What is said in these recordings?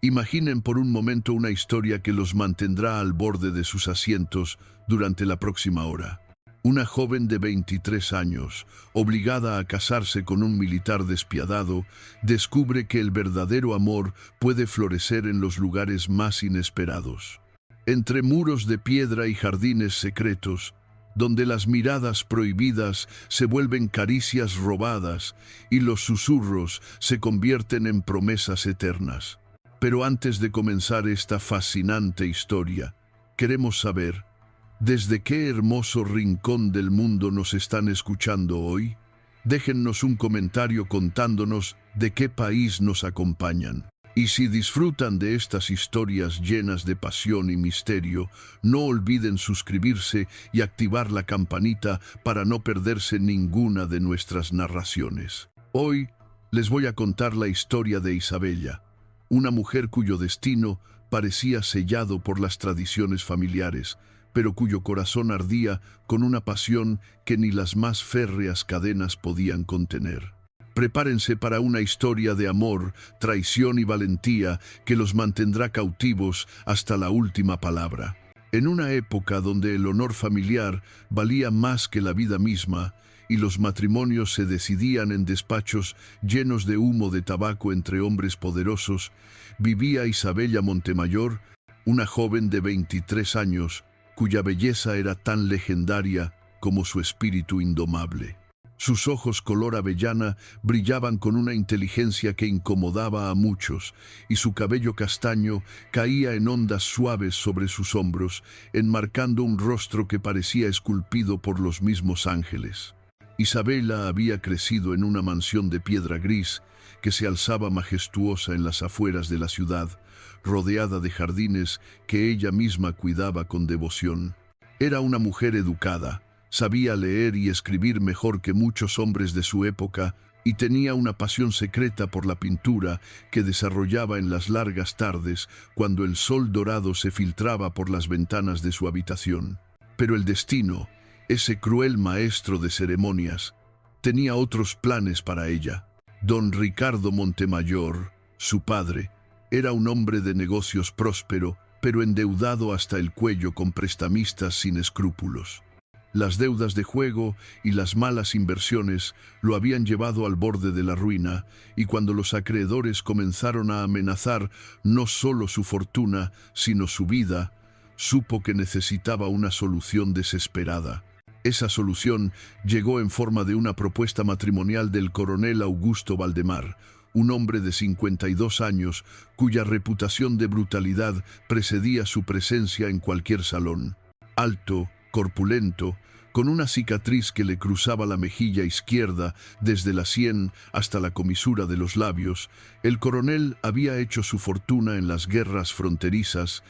Imaginen por un momento una historia que los mantendrá al borde de sus asientos durante la próxima hora. Una joven de 23 años, obligada a casarse con un militar despiadado, descubre que el verdadero amor puede florecer en los lugares más inesperados. Entre muros de piedra y jardines secretos, donde las miradas prohibidas se vuelven caricias robadas y los susurros se convierten en promesas eternas. Pero antes de comenzar esta fascinante historia, queremos saber, ¿desde qué hermoso rincón del mundo nos están escuchando hoy? Déjennos un comentario contándonos de qué país nos acompañan. Y si disfrutan de estas historias llenas de pasión y misterio, no olviden suscribirse y activar la campanita para no perderse ninguna de nuestras narraciones. Hoy les voy a contar la historia de Isabella, una mujer cuyo destino parecía sellado por las tradiciones familiares, pero cuyo corazón ardía con una pasión que ni las más férreas cadenas podían contener. Prepárense para una historia de amor, traición y valentía que los mantendrá cautivos hasta la última palabra. En una época donde el honor familiar valía más que la vida misma y los matrimonios se decidían en despachos llenos de humo de tabaco entre hombres poderosos, vivía Isabella Montemayor, una joven de 23 años, cuya belleza era tan legendaria como su espíritu indomable. Sus ojos color avellana brillaban con una inteligencia que incomodaba a muchos, y su cabello castaño caía en ondas suaves sobre sus hombros, enmarcando un rostro que parecía esculpido por los mismos ángeles. Isabella había crecido en una mansión de piedra gris que se alzaba majestuosa en las afueras de la ciudad, rodeada de jardines que ella misma cuidaba con devoción. Era una mujer educada, sabía leer y escribir mejor que muchos hombres de su época y tenía una pasión secreta por la pintura que desarrollaba en las largas tardes cuando el sol dorado se filtraba por las ventanas de su habitación. Pero el destino, ese cruel maestro de ceremonias, tenía otros planes para ella. Don Ricardo Montemayor, su padre, era un hombre de negocios próspero, pero endeudado hasta el cuello con prestamistas sin escrúpulos. Las deudas de juego y las malas inversiones lo habían llevado al borde de la ruina, y cuando los acreedores comenzaron a amenazar no solo su fortuna, sino su vida, supo que necesitaba una solución desesperada. Esa solución llegó en forma de una propuesta matrimonial del coronel Augusto Valdemar, un hombre de 52 años cuya reputación de brutalidad precedía su presencia en cualquier salón. Alto, corpulento, con una cicatriz que le cruzaba la mejilla izquierda desde la sien hasta la comisura de los labios, el coronel había hecho su fortuna en las guerras fronterizas,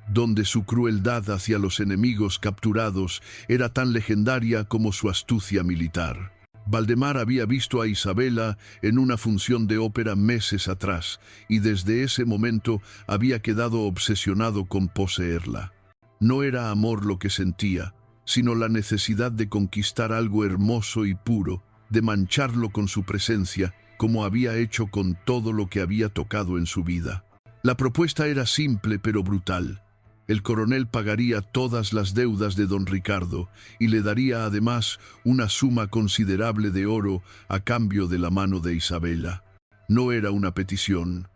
donde su crueldad hacia los enemigos capturados era tan legendaria como su astucia militar. Valdemar había visto a Isabella en una función de ópera meses atrás, y desde ese momento había quedado obsesionado con poseerla. No era amor lo que sentía, sino la necesidad de conquistar algo hermoso y puro, de mancharlo con su presencia, como había hecho con todo lo que había tocado en su vida. La propuesta era simple pero brutal. El coronel pagaría todas las deudas de don Ricardo y le daría además una suma considerable de oro a cambio de la mano de Isabella. No era una petición,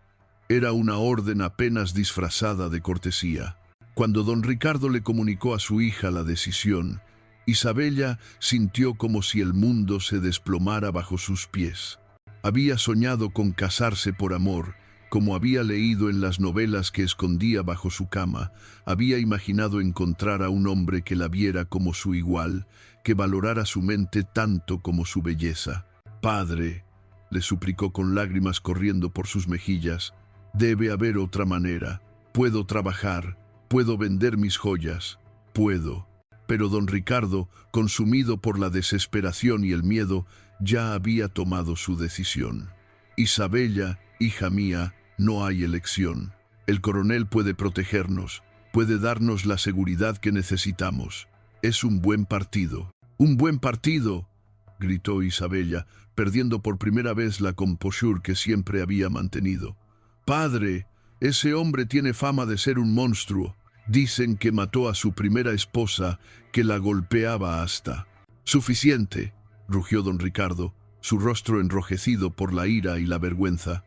era una orden apenas disfrazada de cortesía. Cuando don Ricardo le comunicó a su hija la decisión, Isabella sintió como si el mundo se desplomara bajo sus pies. Había soñado con casarse por amor, como había leído en las novelas que escondía bajo su cama. Había imaginado encontrar a un hombre que la viera como su igual, que valorara su mente tanto como su belleza. «Padre», le suplicó con lágrimas corriendo por sus mejillas, «debe haber otra manera. Puedo trabajar, puedo vender mis joyas, puedo». Pero don Ricardo, consumido por la desesperación y el miedo, ya había tomado su decisión. «Isabella, hija mía, no hay elección. El coronel puede protegernos, puede darnos la seguridad que necesitamos. Es un buen partido». «¡Un buen partido!», gritó Isabella, perdiendo por primera vez la compostura que siempre había mantenido. «Padre, Ese hombre tiene fama de ser un monstruo. Dicen que mató a su primera esposa, que la golpeaba hasta. Suficiente, rugió don Ricardo, su rostro enrojecido por la ira y la vergüenza.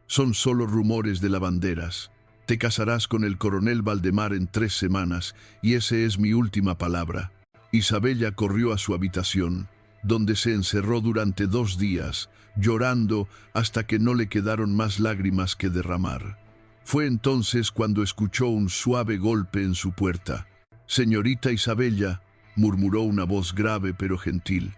Son solo rumores de lavanderas. Te casarás con el coronel Valdemar en 3 semanas, y esa es mi última palabra. Isabella corrió a su habitación, donde se encerró durante 2 días, llorando hasta que no le quedaron más lágrimas que derramar. Fue entonces cuando escuchó un suave golpe en su puerta. «Señorita Isabella», murmuró una voz grave pero gentil,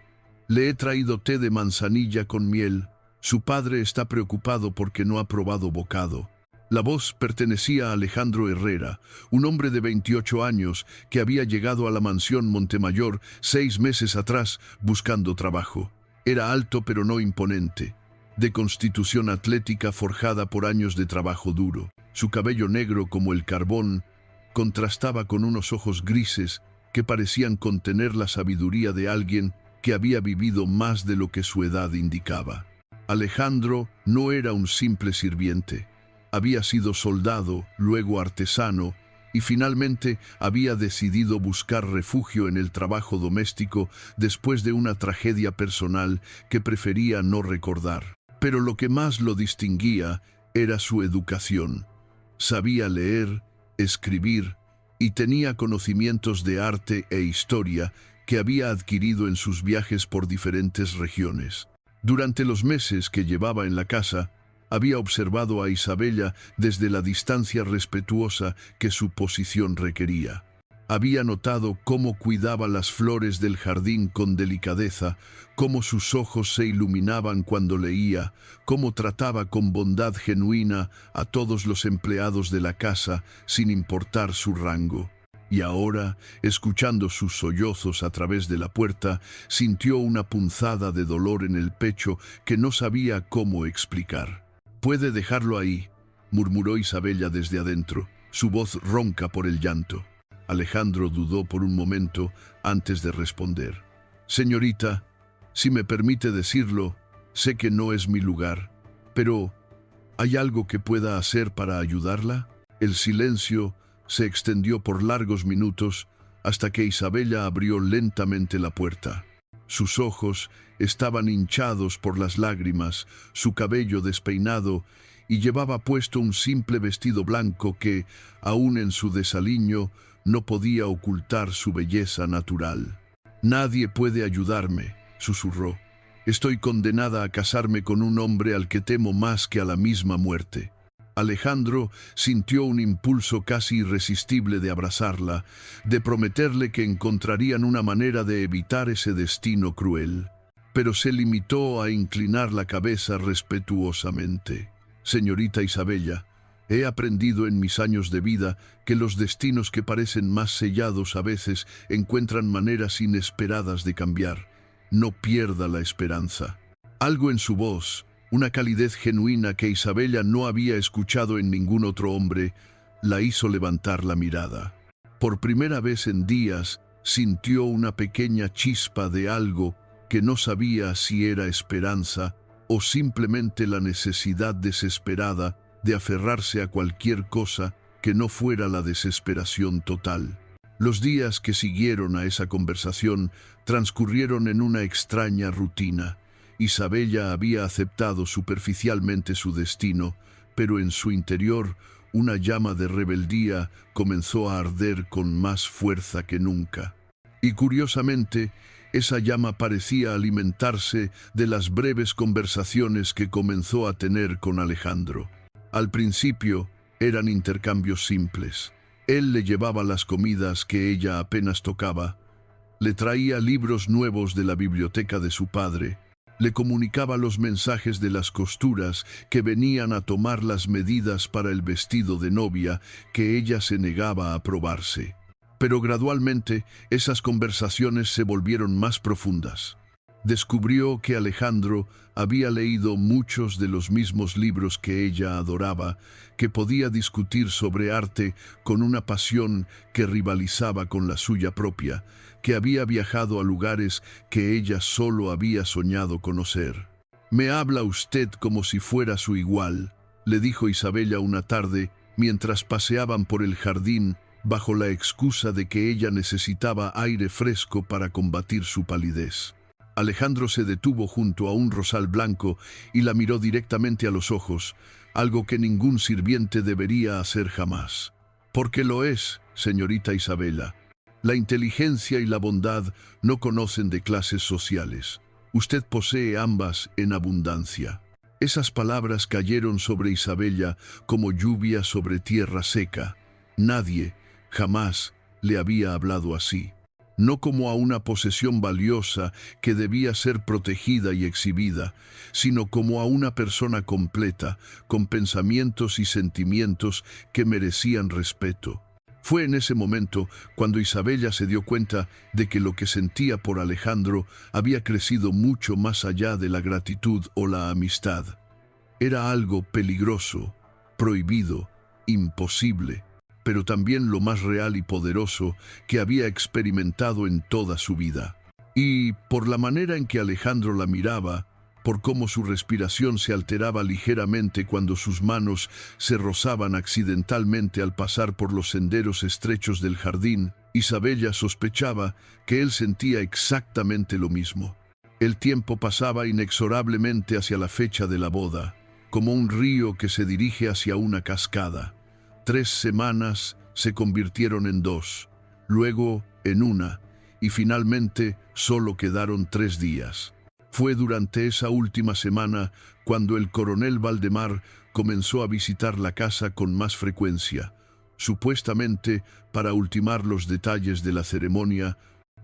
«le he traído té de manzanilla con miel. Su padre está preocupado porque no ha probado bocado». La voz pertenecía a Alejandro Herrera, un hombre de 28 años que había llegado a la mansión Montemayor 6 meses atrás buscando trabajo. Era alto pero no imponente, de constitución atlética forjada por años de trabajo duro. Su cabello negro como el carbón contrastaba con unos ojos grises que parecían contener la sabiduría de alguien que había vivido más de lo que su edad indicaba. Alejandro no era un simple sirviente. Había sido soldado, luego artesano, y finalmente había decidido buscar refugio en el trabajo doméstico después de una tragedia personal que prefería no recordar. Pero lo que más lo distinguía era su educación. Sabía leer, escribir y tenía conocimientos de arte e historia que había adquirido en sus viajes por diferentes regiones. Durante los meses que llevaba en la casa, había observado a Isabella desde la distancia respetuosa que su posición requería. Había notado cómo cuidaba las flores del jardín con delicadeza, cómo sus ojos se iluminaban cuando leía, cómo trataba con bondad genuina a todos los empleados de la casa, sin importar su rango. Y ahora, escuchando sus sollozos a través de la puerta, sintió una punzada de dolor en el pecho que no sabía cómo explicar. «Puede dejarlo ahí», murmuró Isabella desde adentro, su voz ronca por el llanto. Alejandro dudó por un momento antes de responder. «Señorita, si me permite decirlo, sé que no es mi lugar, pero ¿hay algo que pueda hacer para ayudarla?». El silencio se extendió por largos minutos hasta que Isabella abrió lentamente la puerta. Sus ojos estaban hinchados por las lágrimas, su cabello despeinado, y llevaba puesto un simple vestido blanco que, aún en su desaliño, no podía ocultar su belleza natural. «Nadie puede ayudarme», susurró. «Estoy condenada a casarme con un hombre al que temo más que a la misma muerte». Alejandro sintió un impulso casi irresistible de abrazarla, de prometerle que encontrarían una manera de evitar ese destino cruel, pero se limitó a inclinar la cabeza respetuosamente. «Señorita Isabella, he aprendido en mis años de vida que los destinos que parecen más sellados a veces encuentran maneras inesperadas de cambiar. No pierda la esperanza». Algo en su voz, una calidez genuina que Isabella no había escuchado en ningún otro hombre, la hizo levantar la mirada. Por primera vez en días, sintió una pequeña chispa de algo que no sabía si era esperanza o simplemente la necesidad desesperada de aferrarse a cualquier cosa que no fuera la desesperación total. Los días que siguieron a esa conversación transcurrieron en una extraña rutina. Isabella había aceptado superficialmente su destino, pero en su interior una llama de rebeldía comenzó a arder con más fuerza que nunca. Y curiosamente, esa llama parecía alimentarse de las breves conversaciones que comenzó a tener con Alejandro. Al principio eran intercambios simples. Él le llevaba las comidas que ella apenas tocaba, le traía libros nuevos de la biblioteca de su padre, le comunicaba los mensajes de las costuras que venían a tomar las medidas para el vestido de novia que ella se negaba a probarse. Pero gradualmente esas conversaciones se volvieron más profundas. Descubrió que Alejandro había leído muchos de los mismos libros que ella adoraba, que podía discutir sobre arte con una pasión que rivalizaba con la suya propia, que había viajado a lugares que ella solo había soñado conocer. «Me habla usted como si fuera su igual», le dijo Isabella una tarde mientras paseaban por el jardín bajo la excusa de que ella necesitaba aire fresco para combatir su palidez. Alejandro se detuvo junto a un rosal blanco y la miró directamente a los ojos, algo que ningún sirviente debería hacer jamás. Porque lo es, señorita Isabella. La inteligencia y la bondad no conocen de clases sociales. Usted posee ambas en abundancia. Esas palabras cayeron sobre Isabella como lluvia sobre tierra seca. Nadie, jamás, le había hablado así. No como a una posesión valiosa que debía ser protegida y exhibida, sino como a una persona completa, con pensamientos y sentimientos que merecían respeto. Fue en ese momento cuando Isabella se dio cuenta de que lo que sentía por Alejandro había crecido mucho más allá de la gratitud o la amistad. Era algo peligroso, prohibido, imposible, pero también lo más real y poderoso que había experimentado en toda su vida. Y por la manera en que Alejandro la miraba, por cómo su respiración se alteraba ligeramente cuando sus manos se rozaban accidentalmente al pasar por los senderos estrechos del jardín, Isabella sospechaba que él sentía exactamente lo mismo. El tiempo pasaba inexorablemente hacia la fecha de la boda, como un río que se dirige hacia una cascada. 3 semanas se convirtieron en 2, luego en 1, y finalmente solo quedaron 3 días. Fue durante esa última semana cuando el coronel Valdemar comenzó a visitar la casa con más frecuencia, supuestamente para ultimar los detalles de la ceremonia,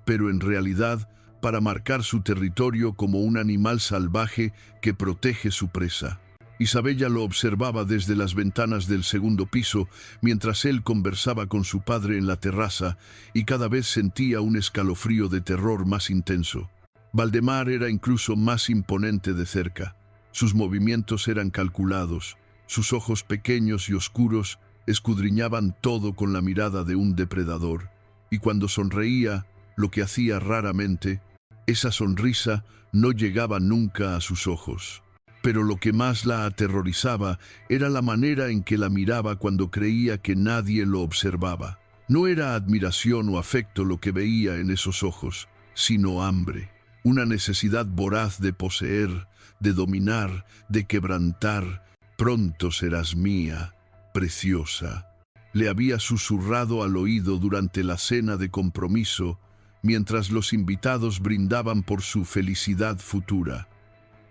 pero en realidad para marcar su territorio como un animal salvaje que protege su presa. Isabella lo observaba desde las ventanas del segundo piso mientras él conversaba con su padre en la terraza y cada vez sentía un escalofrío de terror más intenso. Valdemar era incluso más imponente de cerca. Sus movimientos eran calculados, sus ojos pequeños y oscuros escudriñaban todo con la mirada de un depredador, y cuando sonreía, lo que hacía raramente, esa sonrisa no llegaba nunca a sus ojos. Pero lo que más la aterrorizaba era la manera en que la miraba cuando creía que nadie lo observaba. No era admiración o afecto lo que veía en esos ojos, sino hambre. Una necesidad voraz de poseer, de dominar, de quebrantar. Pronto serás mía, preciosa. Le había susurrado al oído durante la cena de compromiso, mientras los invitados brindaban por su felicidad futura.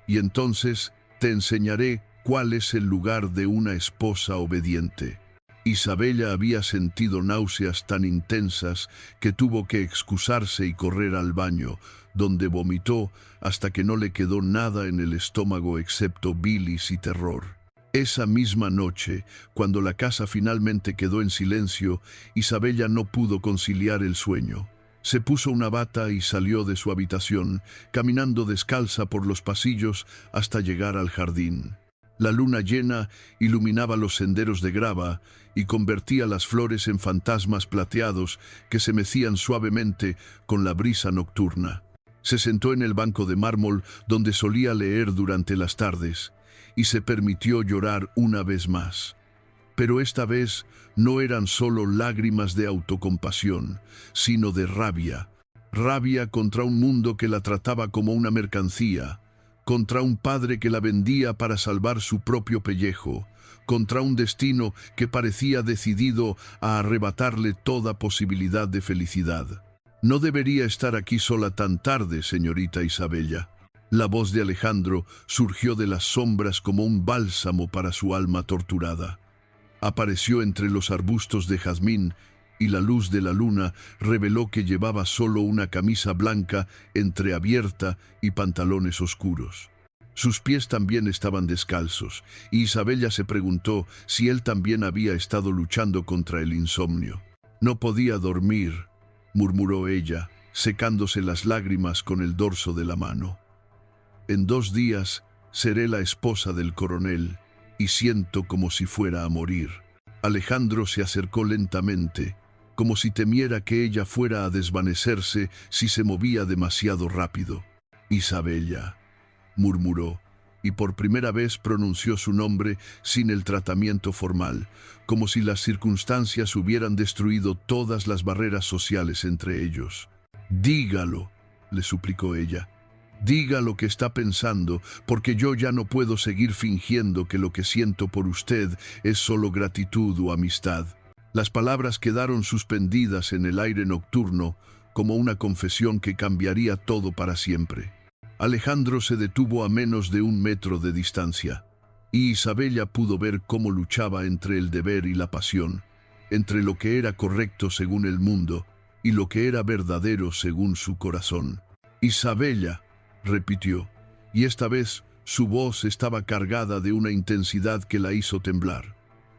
Y entonces te enseñaré cuál es el lugar de una esposa obediente. Isabella había sentido náuseas tan intensas que tuvo que excusarse y correr al baño, donde vomitó hasta que no le quedó nada en el estómago excepto bilis y terror. Esa misma noche, cuando la casa finalmente quedó en silencio, Isabella no pudo conciliar el sueño. Se puso una bata y salió de su habitación, caminando descalza por los pasillos hasta llegar al jardín. La luna llena iluminaba los senderos de grava y convertía las flores en fantasmas plateados que se mecían suavemente con la brisa nocturna. Se sentó en el banco de mármol donde solía leer durante las tardes y se permitió llorar una vez más. Pero esta vez no eran solo lágrimas de autocompasión, sino de rabia. Rabia contra un mundo que la trataba como una mercancía, contra un padre que la vendía para salvar su propio pellejo, contra un destino que parecía decidido a arrebatarle toda posibilidad de felicidad. No debería estar aquí sola tan tarde, señorita Isabella. La voz de Alejandro surgió de las sombras como un bálsamo para su alma torturada. Apareció entre los arbustos de jazmín y la luz de la luna reveló que llevaba solo una camisa blanca entreabierta y pantalones oscuros. Sus pies también estaban descalzos, y Isabella se preguntó si él también había estado luchando contra el insomnio. «No podía dormir», murmuró ella, secándose las lágrimas con el dorso de la mano. «En 2 días seré la esposa del coronel, y siento como si fuera a morir». Alejandro se acercó lentamente, como si temiera que ella fuera a desvanecerse si se movía demasiado rápido. «Isabella», murmuró, y por primera vez pronunció su nombre sin el tratamiento formal, como si las circunstancias hubieran destruido todas las barreras sociales entre ellos. «Dígalo», le suplicó ella. «Diga lo que está pensando, porque yo ya no puedo seguir fingiendo que lo que siento por usted es solo gratitud o amistad». Las palabras quedaron suspendidas en el aire nocturno, como una confesión que cambiaría todo para siempre. Alejandro se detuvo a menos de 1 metro de distancia, y Isabella pudo ver cómo luchaba entre el deber y la pasión, entre lo que era correcto según el mundo y lo que era verdadero según su corazón. «Isabella», repitió, y esta vez su voz estaba cargada de una intensidad que la hizo temblar.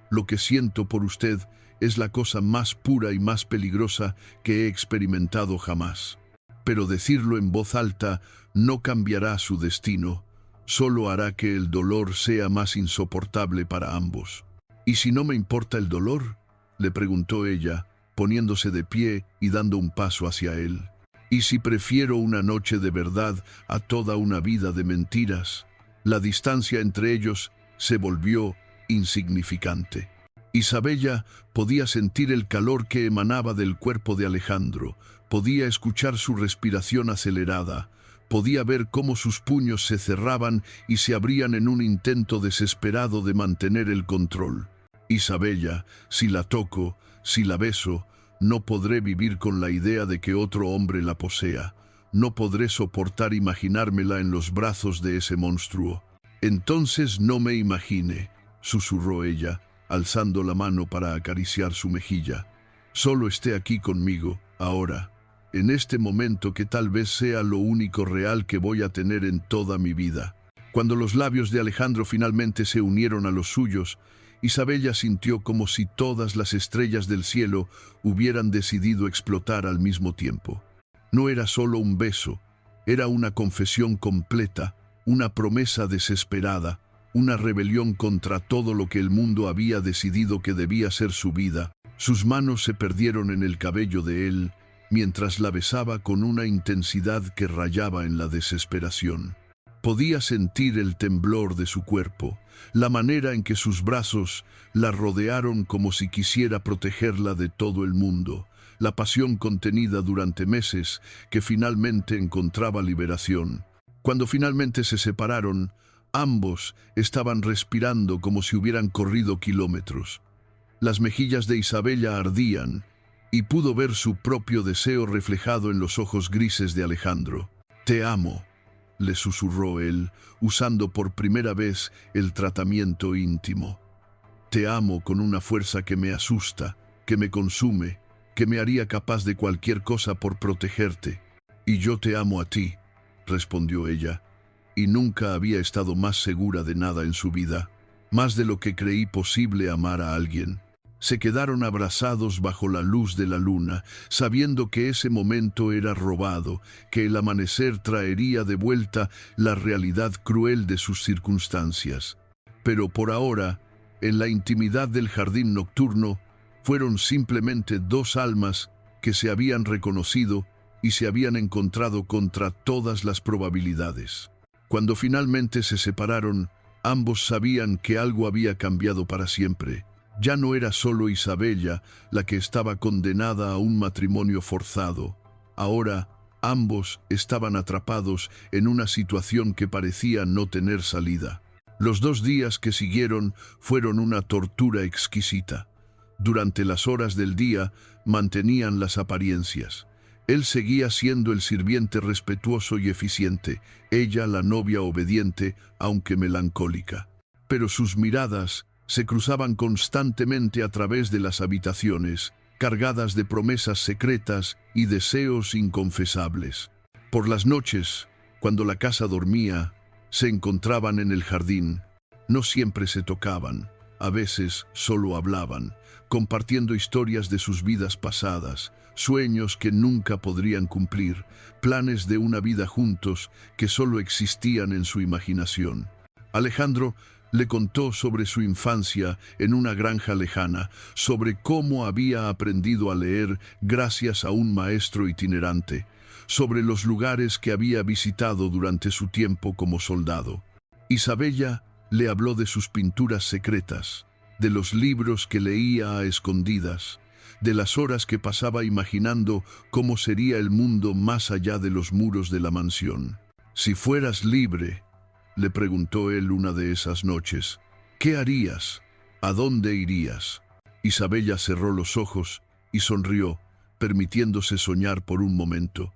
«Lo que siento por usted es la cosa más pura y más peligrosa que he experimentado jamás. Pero decirlo en voz alta no cambiará su destino, solo hará que el dolor sea más insoportable para ambos». «¿Y si no me importa el dolor?», le preguntó ella, poniéndose de pie y dando un paso hacia él. «¿Y si prefiero una noche de verdad a toda una vida de mentiras?». La distancia entre ellos se volvió insignificante. Isabella podía sentir el calor que emanaba del cuerpo de Alejandro, podía escuchar su respiración acelerada, podía ver cómo sus puños se cerraban y se abrían en un intento desesperado de mantener el control. «Isabella, si la toco, si la beso, no podré vivir con la idea de que otro hombre la posea. No podré soportar imaginármela en los brazos de ese monstruo». «Entonces no me imagine», susurró ella, alzando la mano para acariciar su mejilla. «Solo esté aquí conmigo, ahora, en este momento que tal vez sea lo único real que voy a tener en toda mi vida». Cuando los labios de Alejandro finalmente se unieron a los suyos, Isabella sintió como si todas las estrellas del cielo hubieran decidido explotar al mismo tiempo. No era solo un beso, era una confesión completa, una promesa desesperada, una rebelión contra todo lo que el mundo había decidido que debía ser su vida. Sus manos se perdieron en el cabello de él, mientras la besaba con una intensidad que rayaba en la desesperación. Podía sentir el temblor de su cuerpo, la manera en que sus brazos la rodearon como si quisiera protegerla de todo el mundo, la pasión contenida durante meses que finalmente encontraba liberación. Cuando finalmente se separaron, ambos estaban respirando como si hubieran corrido kilómetros. Las mejillas de Isabella ardían, y pudo ver su propio deseo reflejado en los ojos grises de Alejandro. «Te amo», le susurró él, usando por primera vez el tratamiento íntimo. «Te amo con una fuerza que me asusta, que me consume, que me haría capaz de cualquier cosa por protegerte». «Y yo te amo a ti», respondió ella, y nunca había estado más segura de nada en su vida, más de lo que creí posible amar a alguien. Se quedaron abrazados bajo la luz de la luna, sabiendo que ese momento era robado, que el amanecer traería de vuelta la realidad cruel de sus circunstancias. Pero por ahora, en la intimidad del jardín nocturno, fueron simplemente dos almas que se habían reconocido y se habían encontrado contra todas las probabilidades. Cuando finalmente se separaron, ambos sabían que algo había cambiado para siempre. Ya no era solo Isabella la que estaba condenada a un matrimonio forzado. Ahora, ambos estaban atrapados en una situación que parecía no tener salida. Los 2 días que siguieron fueron una tortura exquisita. Durante las horas del día mantenían las apariencias. Él seguía siendo el sirviente respetuoso y eficiente, ella la novia obediente, aunque melancólica. Pero sus miradas se cruzaban constantemente a través de las habitaciones, cargadas de promesas secretas y deseos inconfesables. Por las noches, cuando la casa dormía, se encontraban en el jardín. No siempre se tocaban, a veces solo hablaban, compartiendo historias de sus vidas pasadas, sueños que nunca podrían cumplir, planes de una vida juntos que solo existían en su imaginación. Alejandro le contó sobre su infancia en una granja lejana, sobre cómo había aprendido a leer gracias a un maestro itinerante, sobre los lugares que había visitado durante su tiempo como soldado. Isabella le habló de sus pinturas secretas, de los libros que leía a escondidas, de las horas que pasaba imaginando cómo sería el mundo más allá de los muros de la mansión. «Si fueras libre», le preguntó él una de esas noches, «¿qué harías? ¿A dónde irías?» Isabella cerró los ojos y sonrió, permitiéndose soñar por un momento.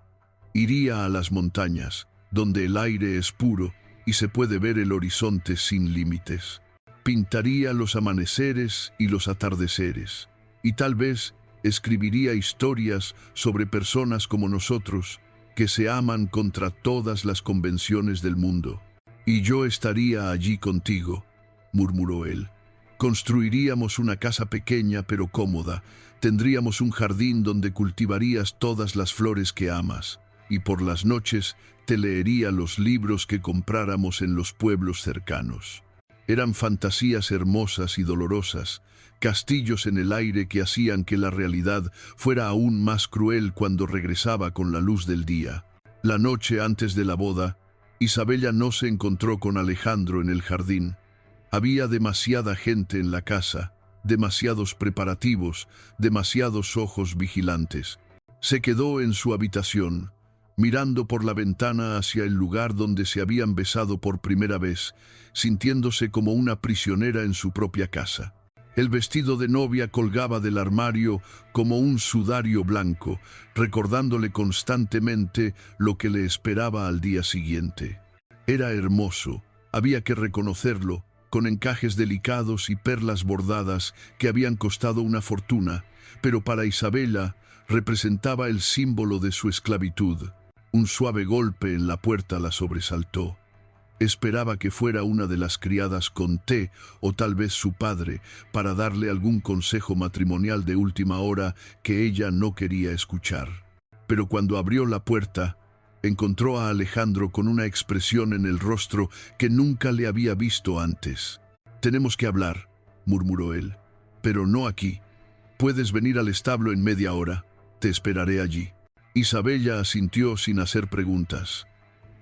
Iría a las montañas, donde el aire es puro y se puede ver el horizonte sin límites. Pintaría los amaneceres y los atardeceres, y tal vez escribiría historias sobre personas como nosotros, que se aman contra todas las convenciones del mundo. «Y yo estaría allí contigo», murmuró él. «Construiríamos una casa pequeña pero cómoda, tendríamos un jardín donde cultivarías todas las flores que amas, y por las noches te leería los libros que compráramos en los pueblos cercanos». Eran fantasías hermosas y dolorosas, castillos en el aire que hacían que la realidad fuera aún más cruel cuando regresaba con la luz del día. La noche antes de la boda, Isabella no se encontró con Alejandro en el jardín. Había demasiada gente en la casa, demasiados preparativos, demasiados ojos vigilantes. Se quedó en su habitación, mirando por la ventana hacia el lugar donde se habían besado por primera vez, sintiéndose como una prisionera en su propia casa. El vestido de novia colgaba del armario como un sudario blanco, recordándole constantemente lo que le esperaba al día siguiente. Era hermoso, había que reconocerlo, con encajes delicados y perlas bordadas que habían costado una fortuna, pero para Isabella representaba el símbolo de su esclavitud. Un suave golpe en la puerta la sobresaltó. Esperaba que fuera una de las criadas con té o tal vez su padre para darle algún consejo matrimonial de última hora que ella no quería escuchar. Pero cuando abrió la puerta, encontró a Alejandro con una expresión en el rostro que nunca le había visto antes. «Tenemos que hablar», murmuró él, «pero no aquí. Puedes venir al establo en media hora. Te esperaré allí». Isabella asintió sin hacer preguntas.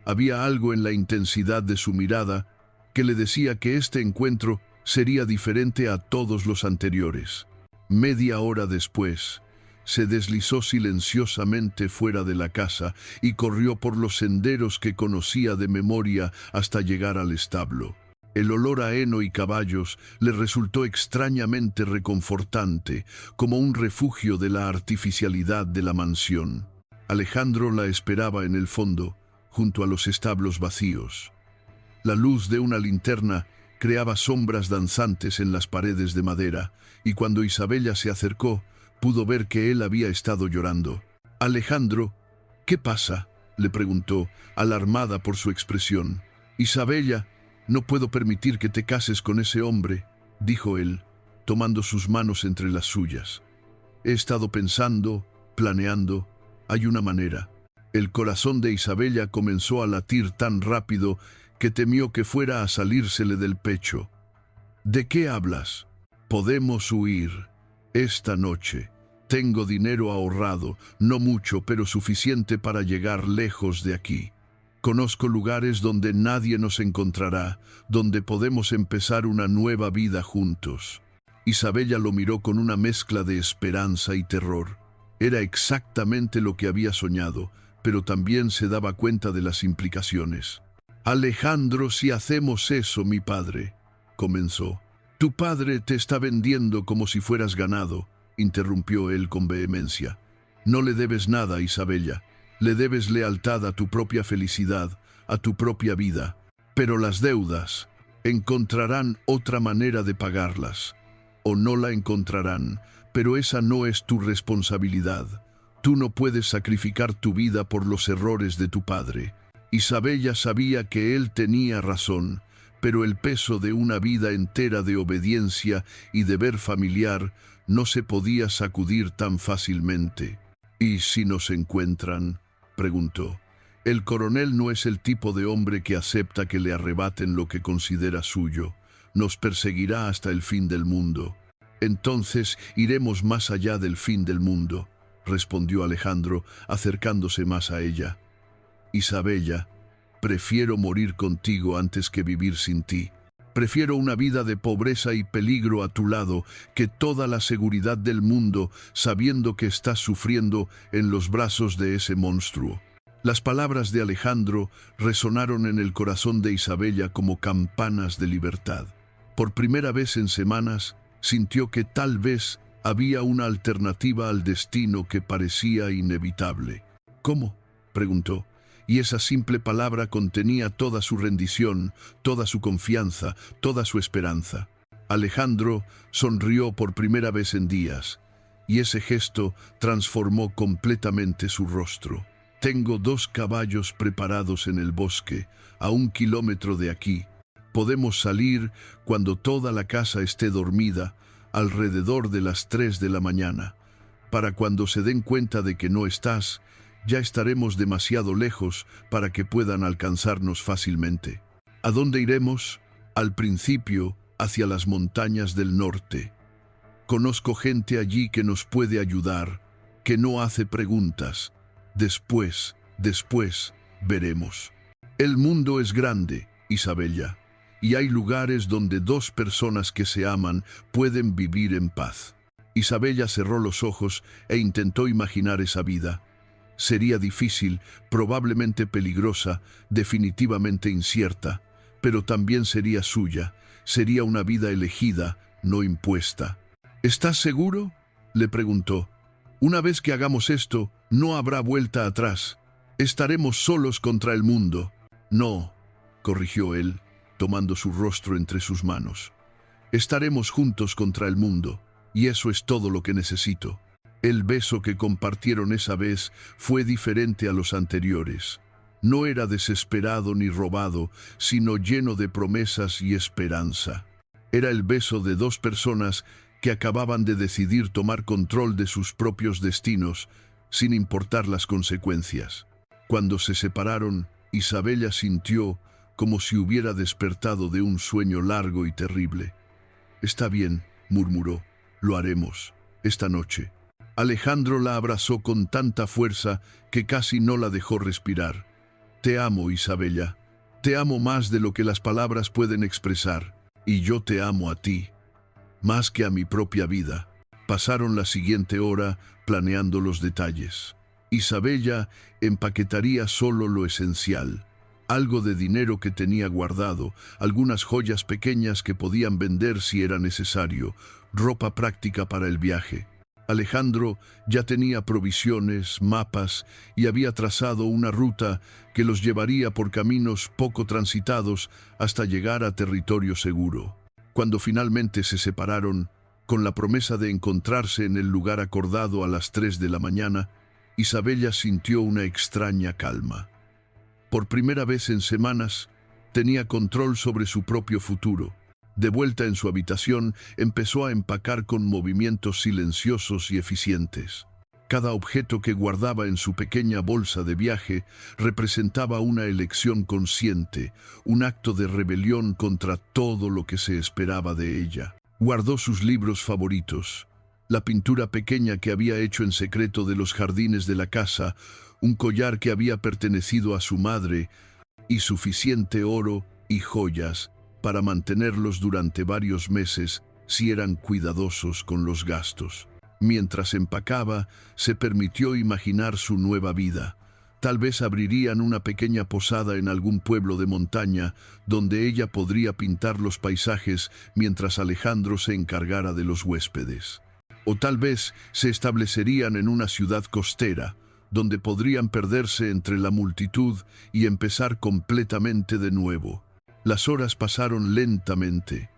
Había algo en la intensidad de su mirada que le decía que este encuentro sería diferente a todos los anteriores. Media hora después, se deslizó silenciosamente fuera de la casa y corrió por los senderos que conocía de memoria hasta llegar al establo. El olor a heno y caballos le resultó extrañamente reconfortante, como un refugio de la artificialidad de la mansión. Alejandro la esperaba en el fondo, junto a los establos vacíos. La luz de una linterna creaba sombras danzantes en las paredes de madera, y cuando Isabella se acercó, pudo ver que él había estado llorando. «Alejandro, ¿qué pasa?», le preguntó, alarmada por su expresión. «Isabella, no puedo permitir que te cases con ese hombre», dijo él, tomando sus manos entre las suyas. «He estado pensando, planeando. Hay una manera». El corazón de Isabella comenzó a latir tan rápido que temió que fuera a salírsele del pecho. «¿De qué hablas?» «Podemos huir. Esta noche. Tengo dinero ahorrado, no mucho, pero suficiente para llegar lejos de aquí. Conozco lugares donde nadie nos encontrará, donde podemos empezar una nueva vida juntos». Isabella lo miró con una mezcla de esperanza y terror. Era exactamente lo que había soñado, pero también se daba cuenta de las implicaciones. «Alejandro, si hacemos eso, mi padre», comenzó. «Tu padre te está vendiendo como si fueras ganado», interrumpió él con vehemencia. «No le debes nada, Isabella. Le debes lealtad a tu propia felicidad, a tu propia vida. Pero las deudas encontrarán otra manera de pagarlas. O no la encontrarán, pero esa no es tu responsabilidad. Tú no puedes sacrificar tu vida por los errores de tu padre». Isabella sabía que él tenía razón, pero el peso de una vida entera de obediencia y deber familiar no se podía sacudir tan fácilmente. «¿Y si nos encuentran?», preguntó. «El coronel no es el tipo de hombre que acepta que le arrebaten lo que considera suyo. Nos perseguirá hasta el fin del mundo». «Entonces iremos más allá del fin del mundo», respondió Alejandro, acercándose más a ella. Isabella, Prefiero morir contigo antes que vivir sin ti. Prefiero una vida de pobreza y peligro a tu lado que toda la seguridad del mundo sabiendo que estás sufriendo en los brazos de ese monstruo. Las palabras de Alejandro resonaron en el corazón de Isabella como campanas de libertad. Por primera vez en semanas, sintió que tal vez había una alternativa al destino que parecía inevitable. ¿Cómo?, preguntó, y esa simple palabra contenía toda su rendición, toda su confianza, toda su esperanza. Alejandro sonrió por primera vez en días, y ese gesto transformó completamente su rostro. Tengo 2 caballos preparados en el bosque, a 1 kilómetro de aquí. Podemos salir cuando toda la casa esté dormida, alrededor de las 3 de la mañana. Para cuando se den cuenta de que no estás, ya estaremos demasiado lejos para que puedan alcanzarnos fácilmente. ¿A dónde iremos? Al principio, hacia las montañas del norte. Conozco gente allí que nos puede ayudar, que no hace preguntas. Después, veremos. El mundo es grande, Isabella, y hay lugares donde 2 personas que se aman pueden vivir en paz. Isabella cerró los ojos e intentó imaginar esa vida. Sería difícil, probablemente peligrosa, definitivamente incierta, pero también sería suya. Sería una vida elegida, no impuesta. ¿Estás seguro?, le preguntó. Una vez que hagamos esto, no habrá vuelta atrás. Estaremos solos contra el mundo. No, corrigió él, tomando su rostro entre sus manos. Estaremos juntos contra el mundo, y eso es todo lo que necesito. El beso que compartieron esa vez fue diferente a los anteriores. No era desesperado ni robado, sino lleno de promesas y esperanza. Era el beso de 2 personas que acababan de decidir tomar control de sus propios destinos, sin importar las consecuencias. Cuando se separaron, Isabella sintió como si hubiera despertado de un sueño largo y terrible. «Está bien», murmuró, «lo haremos, esta noche». Alejandro la abrazó con tanta fuerza que casi no la dejó respirar. «Te amo, Isabella. Te amo más de lo que las palabras pueden expresar. Y yo te amo a ti, más que a mi propia vida». Pasaron la siguiente hora planeando los detalles. Isabella empaquetaría solo lo esencial. Algo de dinero que tenía guardado, algunas joyas pequeñas que podían vender si era necesario, ropa práctica para el viaje. Alejandro ya tenía provisiones, mapas y había trazado una ruta que los llevaría por caminos poco transitados hasta llegar a territorio seguro. Cuando finalmente se separaron, con la promesa de encontrarse en el lugar acordado a las 3 de la mañana, Isabella sintió una extraña calma. Por primera vez en semanas, tenía control sobre su propio futuro. De vuelta en su habitación, empezó a empacar con movimientos silenciosos y eficientes. Cada objeto que guardaba en su pequeña bolsa de viaje representaba una elección consciente, un acto de rebelión contra todo lo que se esperaba de ella. Guardó sus libros favoritos, la pintura pequeña que había hecho en secreto de los jardines de la casa, un collar que había pertenecido a su madre, y suficiente oro y joyas para mantenerlos durante varios meses si eran cuidadosos con los gastos. Mientras empacaba, se permitió imaginar su nueva vida. Tal vez abrirían una pequeña posada en algún pueblo de montaña, donde ella podría pintar los paisajes mientras Alejandro se encargara de los huéspedes. O tal vez se establecerían en una ciudad costera, donde podrían perderse entre la multitud y empezar completamente de nuevo. Las horas pasaron lentamente.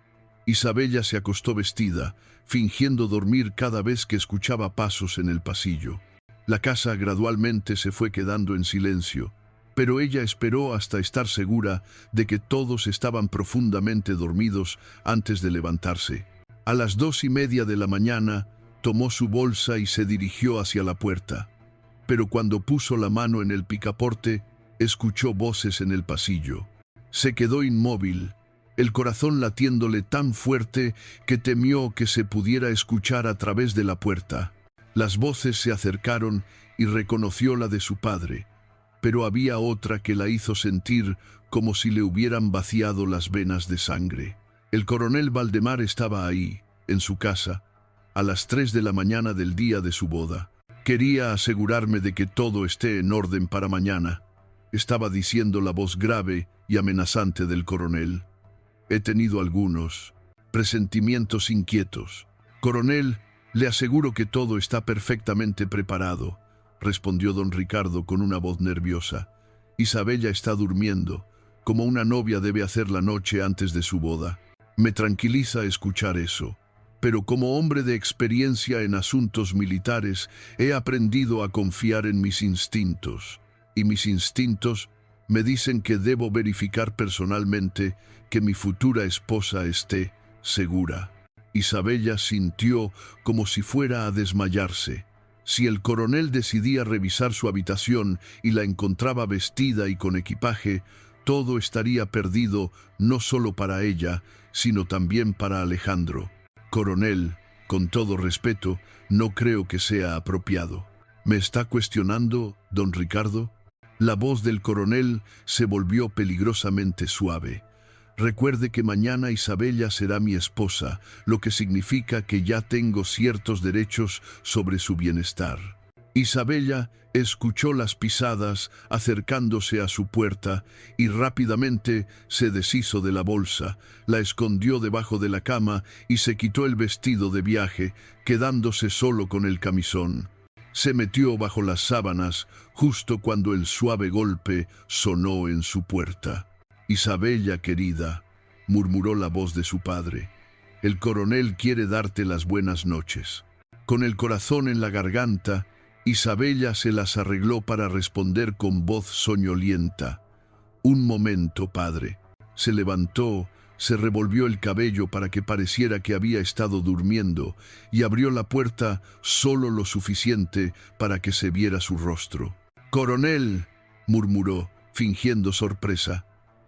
Isabella se acostó vestida, fingiendo dormir cada vez que escuchaba pasos en el pasillo. La casa gradualmente se fue quedando en silencio, pero ella esperó hasta estar segura de que todos estaban profundamente dormidos antes de levantarse. A las 2:30 de la mañana, tomó su bolsa y se dirigió hacia la puerta. Pero cuando puso la mano en el picaporte, escuchó voces en el pasillo. Se quedó inmóvil, el corazón latiéndole tan fuerte que temió que se pudiera escuchar a través de la puerta. Las voces se acercaron y reconoció la de su padre, pero había otra que la hizo sentir como si le hubieran vaciado las venas de sangre. El coronel Valdemar estaba ahí, en su casa, a las 3 de la mañana del día de su boda. Quería asegurarme de que todo esté en orden para mañana, estaba diciendo la voz grave y amenazante del coronel. He tenido algunos presentimientos inquietos. Coronel, le aseguro que todo está perfectamente preparado, respondió don Ricardo con una voz nerviosa. Isabella está durmiendo, como una novia debe hacer la noche antes de su boda. Me tranquiliza escuchar eso, pero como hombre de experiencia en asuntos militares, he aprendido a confiar en mis instintos, y mis instintos me dicen que debo verificar personalmente que mi futura esposa esté segura. Isabella sintió como si fuera a desmayarse. Si el coronel decidía revisar su habitación y la encontraba vestida y con equipaje, todo estaría perdido no solo para ella, sino también para Alejandro. Coronel, con todo respeto, no creo que sea apropiado. ¿Me está cuestionando, don Ricardo? La voz del coronel se volvió peligrosamente suave. Recuerde que mañana Isabella será mi esposa, lo que significa que ya tengo ciertos derechos sobre su bienestar. Isabella escuchó las pisadas acercándose a su puerta y rápidamente se deshizo de la bolsa, la escondió debajo de la cama y se quitó el vestido de viaje, quedándose solo con el camisón. Se metió bajo las sábanas justo cuando el suave golpe sonó en su puerta. Isabella, querida, murmuró la voz de su padre, el coronel quiere darte las buenas noches. Con el corazón en la garganta, Isabella se las arregló para responder con voz soñolienta. Un momento, padre. Se levantó, se revolvió el cabello para que pareciera que había estado durmiendo y abrió la puerta solo lo suficiente para que se viera su rostro. «Coronel», murmuró, fingiendo sorpresa.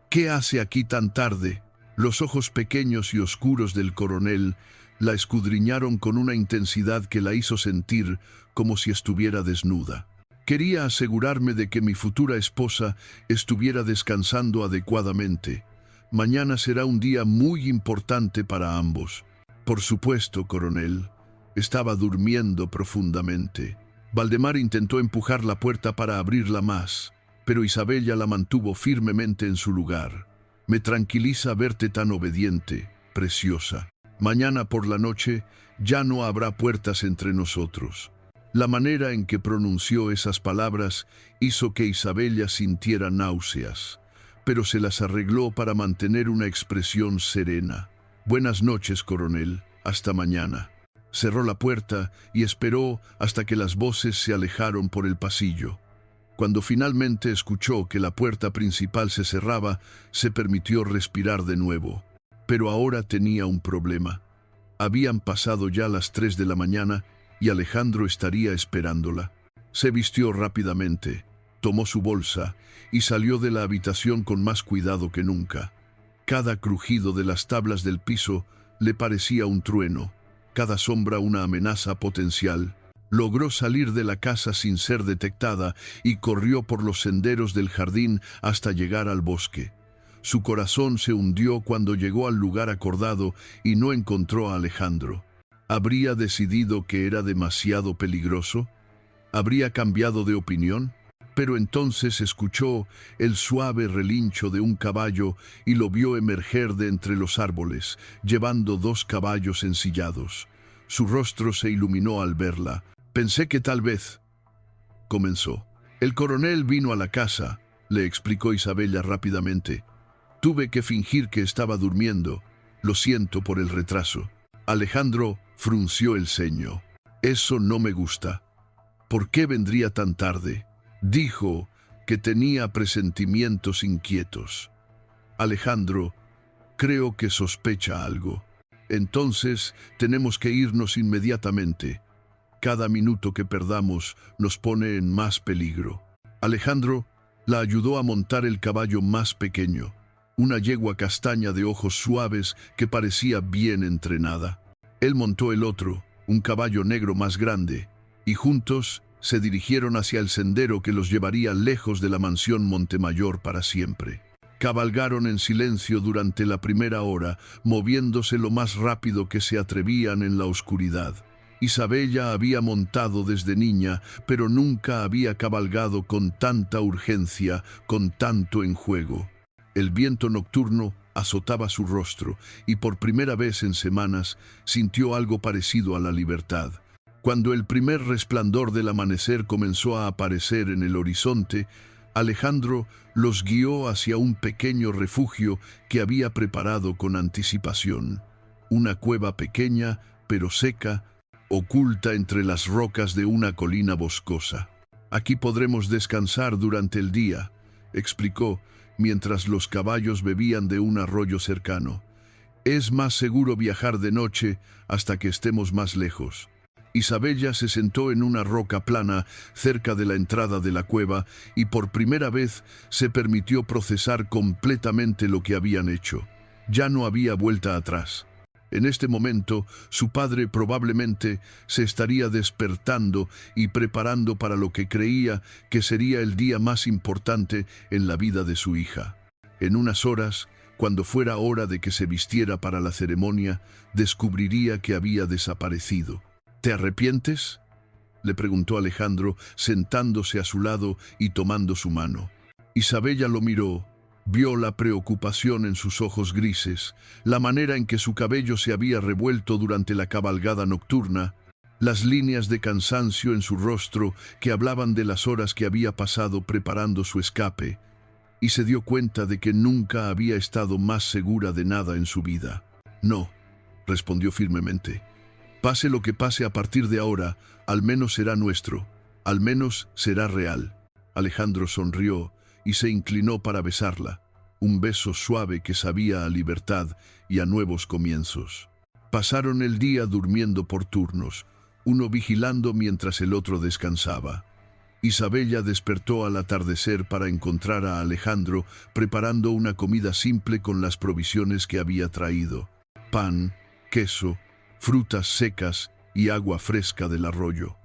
«¿Qué hace aquí tan tarde?» Los ojos pequeños y oscuros del coronel la escudriñaron con una intensidad que la hizo sentir como si estuviera desnuda. Quería asegurarme de que mi futura esposa estuviera descansando adecuadamente. Mañana será un día muy importante para ambos. Por supuesto, coronel. Estaba durmiendo profundamente. Valdemar intentó empujar la puerta para abrirla más, pero Isabella la mantuvo firmemente en su lugar. Me tranquiliza verte tan obediente, preciosa. Mañana por la noche ya no habrá puertas entre nosotros. La manera en que pronunció esas palabras hizo que Isabella sintiera náuseas, pero se las arregló para mantener una expresión serena. Buenas noches, coronel. Hasta mañana. Cerró la puerta y esperó hasta que las voces se alejaron por el pasillo. Cuando finalmente escuchó que la puerta principal se cerraba, se permitió respirar de nuevo. Pero ahora tenía un problema. Habían pasado ya las 3 de la mañana y Alejandro estaría esperándola. Se vistió rápidamente, tomó su bolsa y salió de la habitación con más cuidado que nunca. Cada crujido de las tablas del piso le parecía un trueno, cada sombra una amenaza potencial. Logró salir de la casa sin ser detectada y corrió por los senderos del jardín hasta llegar al bosque. Su corazón se hundió cuando llegó al lugar acordado y no encontró a Alejandro. ¿Habría decidido que era demasiado peligroso? ¿Habría cambiado de opinión? Pero entonces escuchó el suave relincho de un caballo y lo vio emerger de entre los árboles, llevando 2 caballos ensillados. Su rostro se iluminó al verla. «Pensé que tal vez», comenzó. «El coronel vino a la casa», le explicó Isabella rápidamente. «Tuve que fingir que estaba durmiendo. Lo siento por el retraso». Alejandro frunció el ceño. «Eso no me gusta. ¿Por qué vendría tan tarde?» Dijo que tenía presentimientos inquietos. «Alejandro, creo que sospecha algo. Entonces tenemos que irnos inmediatamente. Cada minuto que perdamos nos pone en más peligro». Alejandro la ayudó a montar el caballo más pequeño, una yegua castaña de ojos suaves que parecía bien entrenada. Él montó el otro, un caballo negro más grande, y juntos Se dirigieron hacia el sendero que los llevaría lejos de la mansión Montemayor para siempre. Cabalgaron en silencio durante la primera hora, moviéndose lo más rápido que se atrevían en la oscuridad. Isabella había montado desde niña, pero nunca había cabalgado con tanta urgencia, con tanto enjuego. El viento nocturno azotaba su rostro y por primera vez en semanas sintió algo parecido a la libertad. Cuando el primer resplandor del amanecer comenzó a aparecer en el horizonte, Alejandro los guió hacia un pequeño refugio que había preparado con anticipación. Una cueva pequeña, pero seca, oculta entre las rocas de una colina boscosa. «Aquí podremos descansar durante el día», explicó, mientras los caballos bebían de un arroyo cercano. «Es más seguro viajar de noche hasta que estemos más lejos». Isabella se sentó en una roca plana cerca de la entrada de la cueva y por primera vez se permitió procesar completamente lo que habían hecho. Ya no había vuelta atrás. En este momento, su padre probablemente se estaría despertando y preparando para lo que creía que sería el día más importante en la vida de su hija. En unas horas, cuando fuera hora de que se vistiera para la ceremonia, descubriría que había desaparecido. «¿Te arrepientes?», le preguntó Alejandro, sentándose a su lado y tomando su mano. Isabella lo miró, vio la preocupación en sus ojos grises, la manera en que su cabello se había revuelto durante la cabalgada nocturna, las líneas de cansancio en su rostro que hablaban de las horas que había pasado preparando su escape, y se dio cuenta de que nunca había estado más segura de nada en su vida. «No», respondió firmemente. «Pase lo que pase a partir de ahora, al menos será nuestro, al menos será real». Alejandro sonrió y se inclinó para besarla, un beso suave que sabía a libertad y a nuevos comienzos. Pasaron el día durmiendo por turnos, uno vigilando mientras el otro descansaba. Isabella despertó al atardecer para encontrar a Alejandro preparando una comida simple con las provisiones que había traído: pan, queso, frutas secas y agua fresca del arroyo.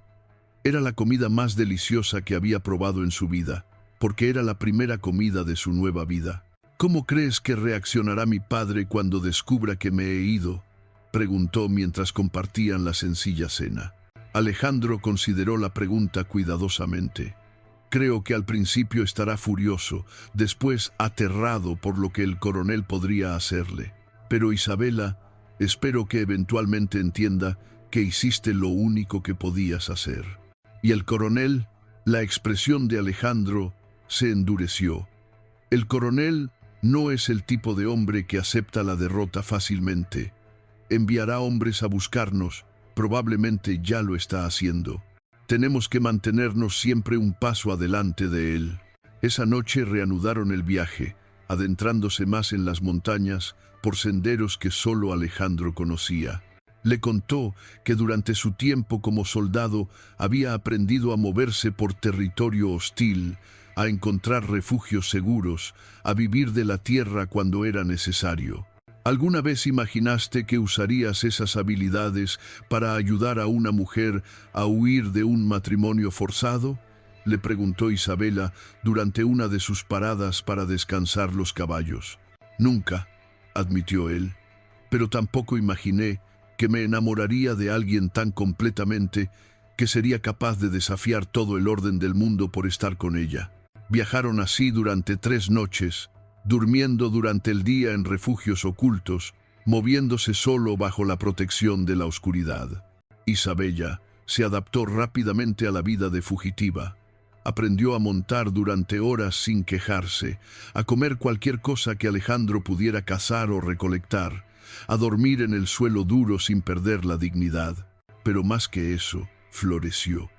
Era la comida más deliciosa que había probado en su vida, porque era la primera comida de su nueva vida. «¿Cómo crees que reaccionará mi padre cuando descubra que me he ido?», preguntó mientras compartían la sencilla cena. Alejandro consideró la pregunta cuidadosamente. «Creo que al principio estará furioso, después aterrado por lo que el coronel podría hacerle. Pero Isabela, espero que eventualmente entienda que hiciste lo único que podías hacer». «¿Y el coronel?». La expresión de Alejandro se endureció. El coronel no es el tipo de hombre que acepta la derrota fácilmente. Enviará hombres a buscarnos, probablemente ya lo está haciendo. Tenemos que mantenernos siempre un paso adelante de él. Esa noche reanudaron el viaje, adentrándose más en las montañas por senderos que solo Alejandro conocía. Le contó que durante su tiempo como soldado había aprendido a moverse por territorio hostil, a encontrar refugios seguros, a vivir de la tierra cuando era necesario. ¿Alguna vez imaginaste que usarías esas habilidades para ayudar a una mujer a huir de un matrimonio forzado?, le preguntó Isabella durante una de sus paradas para descansar los caballos. «Nunca», admitió él, «pero tampoco imaginé que me enamoraría de alguien tan completamente que sería capaz de desafiar todo el orden del mundo por estar con ella». Viajaron así durante 3 noches, durmiendo durante el día en refugios ocultos, moviéndose solo bajo la protección de la oscuridad. Isabella se adaptó rápidamente a la vida de fugitiva. Aprendió a montar durante horas sin quejarse, a comer cualquier cosa que Alejandro pudiera cazar o recolectar, a dormir en el suelo duro sin perder la dignidad. Pero más que eso, floreció.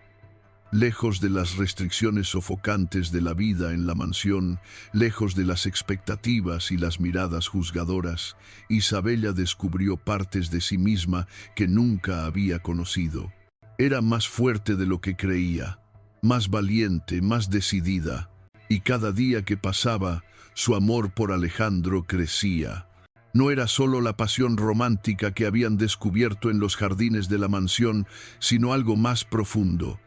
Lejos de las restricciones sofocantes de la vida en la mansión, lejos de las expectativas y las miradas juzgadoras, Isabella descubrió partes de sí misma que nunca había conocido. Era más fuerte de lo que creía, más valiente, más decidida, y cada día que pasaba, su amor por Alejandro crecía. No era solo la pasión romántica que habían descubierto en los jardines de la mansión, sino algo más profundo.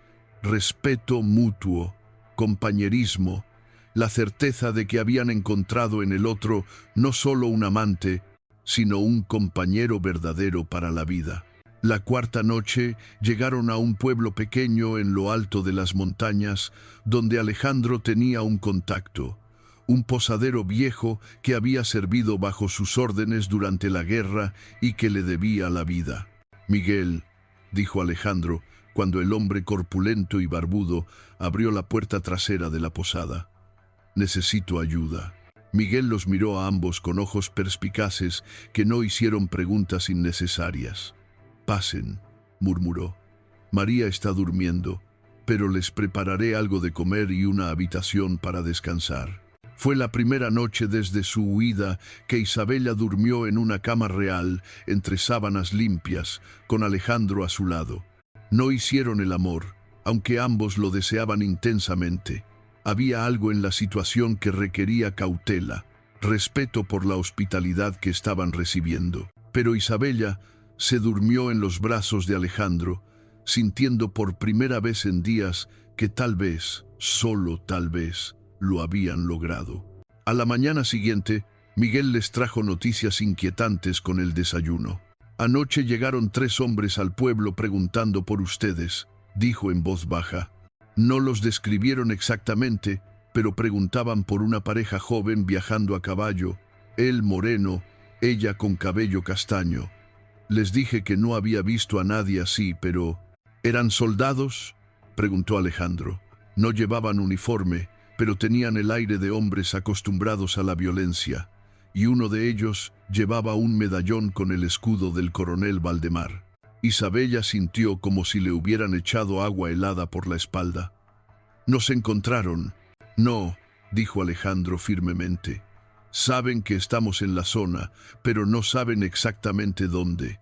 respeto mutuo, compañerismo, la certeza de que habían encontrado en el otro no solo un amante, sino un compañero verdadero para la vida. La cuarta noche llegaron a un pueblo pequeño en lo alto de las montañas, donde Alejandro tenía un contacto, un posadero viejo que había servido bajo sus órdenes durante la guerra y que le debía la vida. «Miguel», dijo Alejandro, cuando el hombre corpulento y barbudo abrió la puerta trasera de la posada. «Necesito ayuda». Miguel los miró a ambos con ojos perspicaces que no hicieron preguntas innecesarias. «Pasen», murmuró. «María está durmiendo, pero les prepararé algo de comer y una habitación para descansar». Fue la primera noche desde su huida que Isabella durmió en una cama real, entre sábanas limpias, con Alejandro a su lado. No hicieron el amor, aunque ambos lo deseaban intensamente. Había algo en la situación que requería cautela, respeto por la hospitalidad que estaban recibiendo. Pero Isabella se durmió en los brazos de Alejandro, sintiendo por primera vez en días que tal vez, solo tal vez, lo habían logrado. A la mañana siguiente, Miguel les trajo noticias inquietantes con el desayuno. «Anoche llegaron 3 hombres al pueblo preguntando por ustedes», dijo en voz baja. No los describieron exactamente, pero preguntaban por una pareja joven viajando a caballo, él moreno, ella con cabello castaño. Les dije que no había visto a nadie así, pero... «¿Eran soldados?», preguntó Alejandro. No llevaban uniforme, pero tenían el aire de hombres acostumbrados a la violencia, y uno de ellos llevaba un medallón con el escudo del coronel Valdemar. Isabella sintió como si le hubieran echado agua helada por la espalda. «¿Nos encontraron?» «No», dijo Alejandro firmemente. «Saben que estamos en la zona, pero no saben exactamente dónde.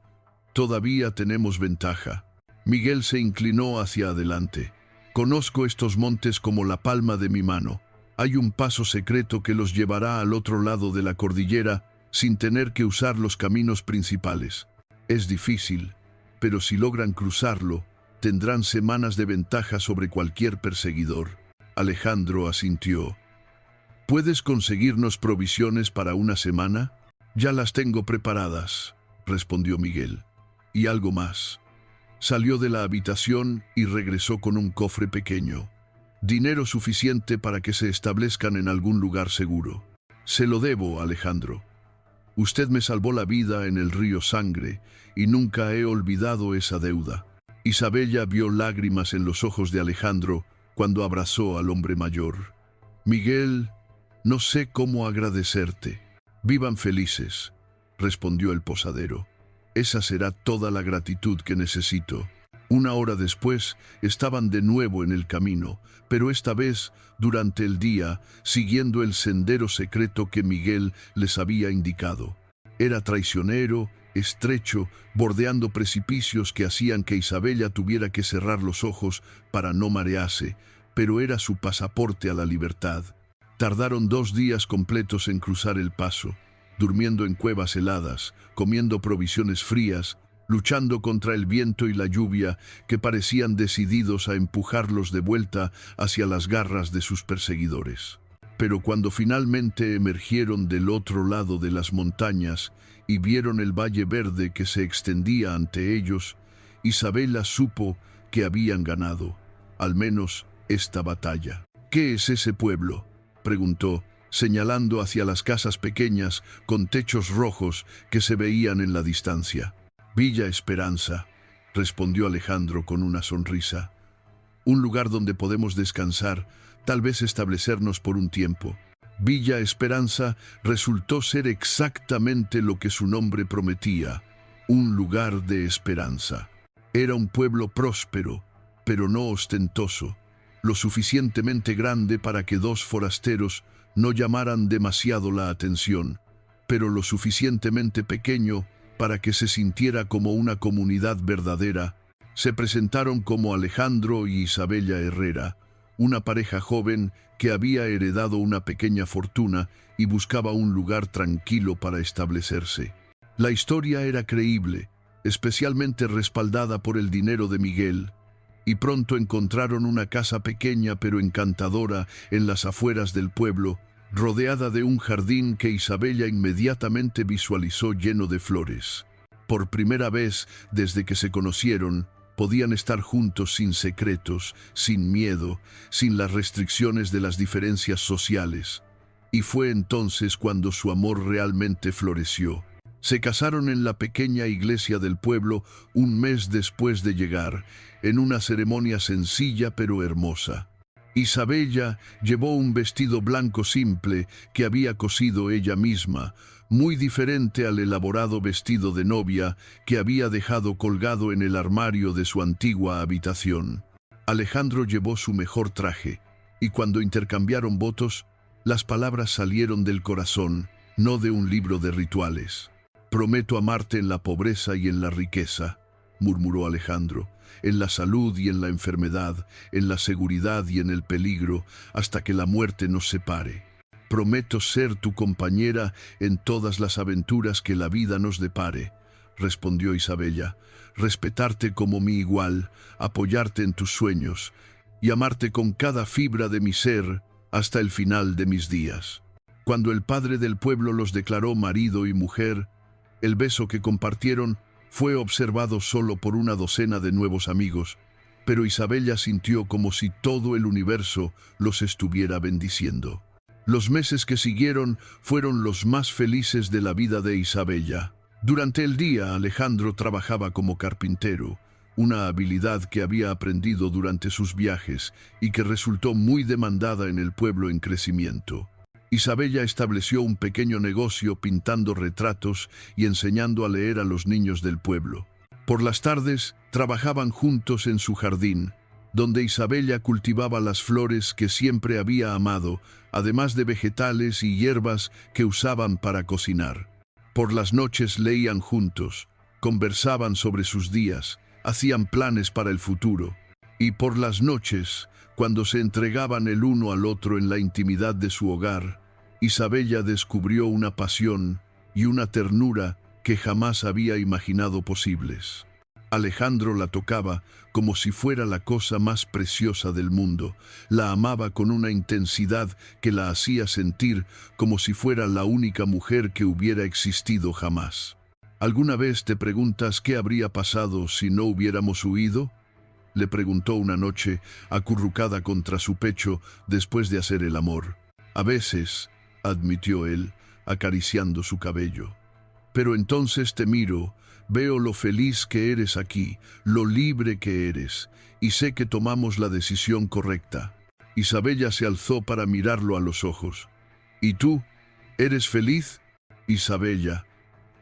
Todavía tenemos ventaja». Miguel se inclinó hacia adelante. «Conozco estos montes como la palma de mi mano. Hay un paso secreto que los llevará al otro lado de la cordillera sin tener que usar los caminos principales. Es difícil, pero si logran cruzarlo, tendrán semanas de ventaja sobre cualquier perseguidor». Alejandro asintió. «¿Puedes conseguirnos provisiones para una semana?» «Ya las tengo preparadas», respondió Miguel. «Y algo más». Salió de la habitación y regresó con un cofre pequeño. «Dinero suficiente para que se establezcan en algún lugar seguro». «Se lo debo, Alejandro. Usted me salvó la vida en el río Sangre y nunca he olvidado esa deuda». Isabella vio lágrimas en los ojos de Alejandro cuando abrazó al hombre mayor. «Miguel, no sé cómo agradecerte». «Vivan felices», respondió el posadero. «Esa será toda la gratitud que necesito». Una hora después estaban de nuevo en el camino, pero esta vez durante el día, siguiendo el sendero secreto que Miguel les había indicado. Era traicionero, estrecho, bordeando precipicios que hacían que Isabella tuviera que cerrar los ojos para no marearse, pero era su pasaporte a la libertad. Tardaron 2 días completos en cruzar el paso, durmiendo en cuevas heladas, comiendo provisiones frías, luchando contra el viento y la lluvia que parecían decididos a empujarlos de vuelta hacia las garras de sus perseguidores. Pero cuando finalmente emergieron del otro lado de las montañas y vieron el valle verde que se extendía ante ellos, Isabella supo que habían ganado, al menos esta batalla. «¿Qué es ese pueblo?», preguntó, señalando hacia las casas pequeñas con techos rojos que se veían en la distancia. «Villa Esperanza», respondió Alejandro con una sonrisa. «Un lugar donde podemos descansar, tal vez establecernos por un tiempo». Villa Esperanza resultó ser exactamente lo que su nombre prometía, un lugar de esperanza. Era un pueblo próspero, pero no ostentoso, lo suficientemente grande para que 2 forasteros no llamaran demasiado la atención, pero lo suficientemente pequeño para que se sintiera como una comunidad verdadera. Se presentaron como Alejandro y Isabella Herrera, una pareja joven que había heredado una pequeña fortuna y buscaba un lugar tranquilo para establecerse. La historia era creíble, especialmente respaldada por el dinero de Miguel, y pronto encontraron una casa pequeña pero encantadora en las afueras del pueblo, rodeada de un jardín que Isabella inmediatamente visualizó lleno de flores. Por primera vez desde que se conocieron, podían estar juntos sin secretos, sin miedo, sin las restricciones de las diferencias sociales. Y fue entonces cuando su amor realmente floreció. Se casaron en la pequeña iglesia del pueblo un mes después de llegar, en una ceremonia sencilla pero hermosa. Isabella llevó un vestido blanco simple que había cosido ella misma, muy diferente al elaborado vestido de novia que había dejado colgado en el armario de su antigua habitación. Alejandro llevó su mejor traje, y cuando intercambiaron votos, las palabras salieron del corazón, no de un libro de rituales. «Prometo amarte en la pobreza y en la riqueza», murmuró Alejandro, «en la salud y en la enfermedad, en la seguridad y en el peligro, hasta que la muerte nos separe. Prometo ser tu compañera en todas las aventuras que la vida nos depare», respondió Isabella, «respetarte como mi igual, apoyarte en tus sueños y amarte con cada fibra de mi ser hasta el final de mis días». Cuando el padre del pueblo los declaró marido y mujer, el beso que compartieron fue observado solo por una docena de nuevos amigos, pero Isabella sintió como si todo el universo los estuviera bendiciendo. Los meses que siguieron fueron los más felices de la vida de Isabella. Durante el día, Alejandro trabajaba como carpintero, una habilidad que había aprendido durante sus viajes y que resultó muy demandada en el pueblo en crecimiento. Isabella estableció un pequeño negocio pintando retratos y enseñando a leer a los niños del pueblo. Por las tardes, trabajaban juntos en su jardín, donde Isabella cultivaba las flores que siempre había amado, además de vegetales y hierbas que usaban para cocinar. Por las noches leían juntos, conversaban sobre sus días, hacían planes para el futuro. Y por las noches, cuando se entregaban el uno al otro en la intimidad de su hogar, Isabella descubrió una pasión y una ternura que jamás había imaginado posibles. Alejandro la tocaba como si fuera la cosa más preciosa del mundo. La amaba con una intensidad que la hacía sentir como si fuera la única mujer que hubiera existido jamás. ¿Alguna vez te preguntas qué habría pasado si no hubiéramos huido?, le preguntó una noche, acurrucada contra su pecho después de hacer el amor. «A veces», admitió él, acariciando su cabello. «Pero entonces te miro, veo lo feliz que eres aquí, lo libre que eres, y sé que tomamos la decisión correcta». Isabella se alzó para mirarlo a los ojos. «¿Y tú? ¿Eres feliz?» «Isabella,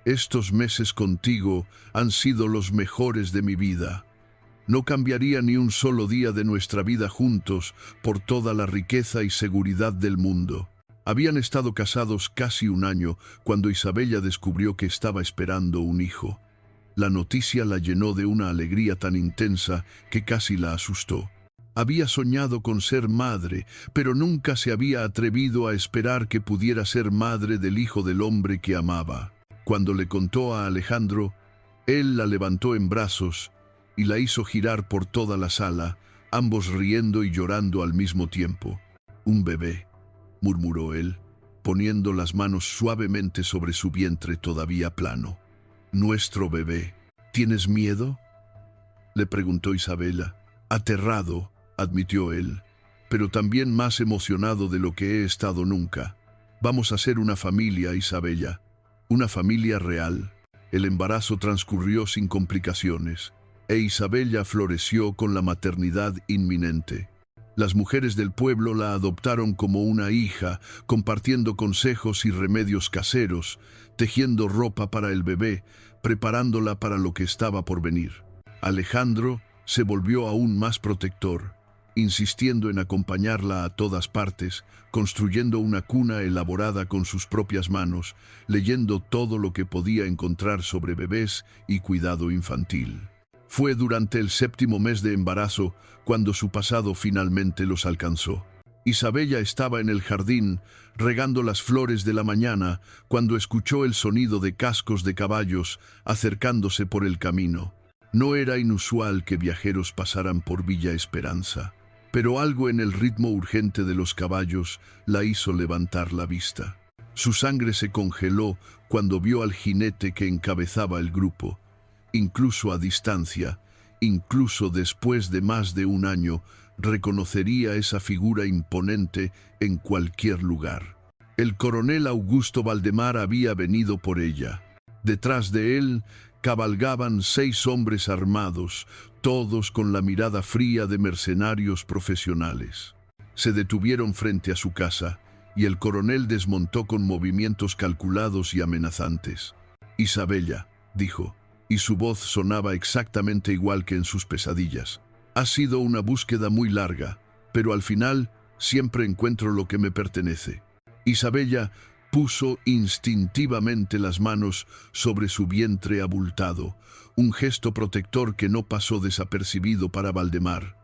estos meses contigo han sido los mejores de mi vida. No cambiaría ni un solo día de nuestra vida juntos por toda la riqueza y seguridad del mundo». Habían estado casados casi un año cuando Isabella descubrió que estaba esperando un hijo. La noticia la llenó de una alegría tan intensa que casi la asustó. Había soñado con ser madre, pero nunca se había atrevido a esperar que pudiera ser madre del hijo del hombre que amaba. Cuando le contó a Alejandro, él la levantó en brazos y la hizo girar por toda la sala, ambos riendo y llorando al mismo tiempo. «Un bebé», murmuró él, poniendo las manos suavemente sobre su vientre todavía plano. «Nuestro bebé. ¿Tienes miedo?», le preguntó Isabella. «Aterrado», admitió él, «pero también más emocionado de lo que he estado nunca. Vamos a ser una familia, Isabella, una familia real». El embarazo transcurrió sin complicaciones, e Isabella floreció con la maternidad inminente. Las mujeres del pueblo la adoptaron como una hija, compartiendo consejos y remedios caseros, tejiendo ropa para el bebé, preparándola para lo que estaba por venir. Alejandro se volvió aún más protector, insistiendo en acompañarla a todas partes, construyendo una cuna elaborada con sus propias manos, leyendo todo lo que podía encontrar sobre bebés y cuidado infantil. Fue durante el 7º mes de embarazo cuando su pasado finalmente los alcanzó. Isabella estaba en el jardín, regando las flores de la mañana, cuando escuchó el sonido de cascos de caballos acercándose por el camino. No era inusual que viajeros pasaran por Villa Esperanza, pero algo en el ritmo urgente de los caballos la hizo levantar la vista. Su sangre se congeló cuando vio al jinete que encabezaba el grupo. Incluso a distancia, incluso después de más de un año, reconocería esa figura imponente en cualquier lugar. El coronel Augusto Valdemar había venido por ella. Detrás de él cabalgaban 6 hombres armados, todos con la mirada fría de mercenarios profesionales. Se detuvieron frente a su casa y el coronel desmontó con movimientos calculados y amenazantes. «Isabella», dijo, y su voz sonaba exactamente igual que en sus pesadillas. «Ha sido una búsqueda muy larga, pero al final siempre encuentro lo que me pertenece». Isabella puso instintivamente las manos sobre su vientre abultado, un gesto protector que no pasó desapercibido para Valdemar.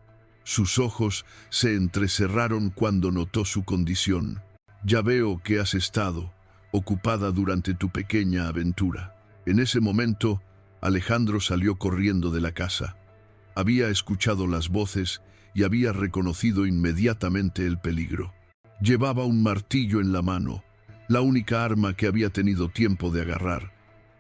Sus ojos se entrecerraron cuando notó su condición. «Ya veo que has estado ocupada durante tu pequeña aventura». En ese momento, Alejandro salió corriendo de la casa. Había escuchado las voces y había reconocido inmediatamente el peligro. Llevaba un martillo en la mano, la única arma que había tenido tiempo de agarrar,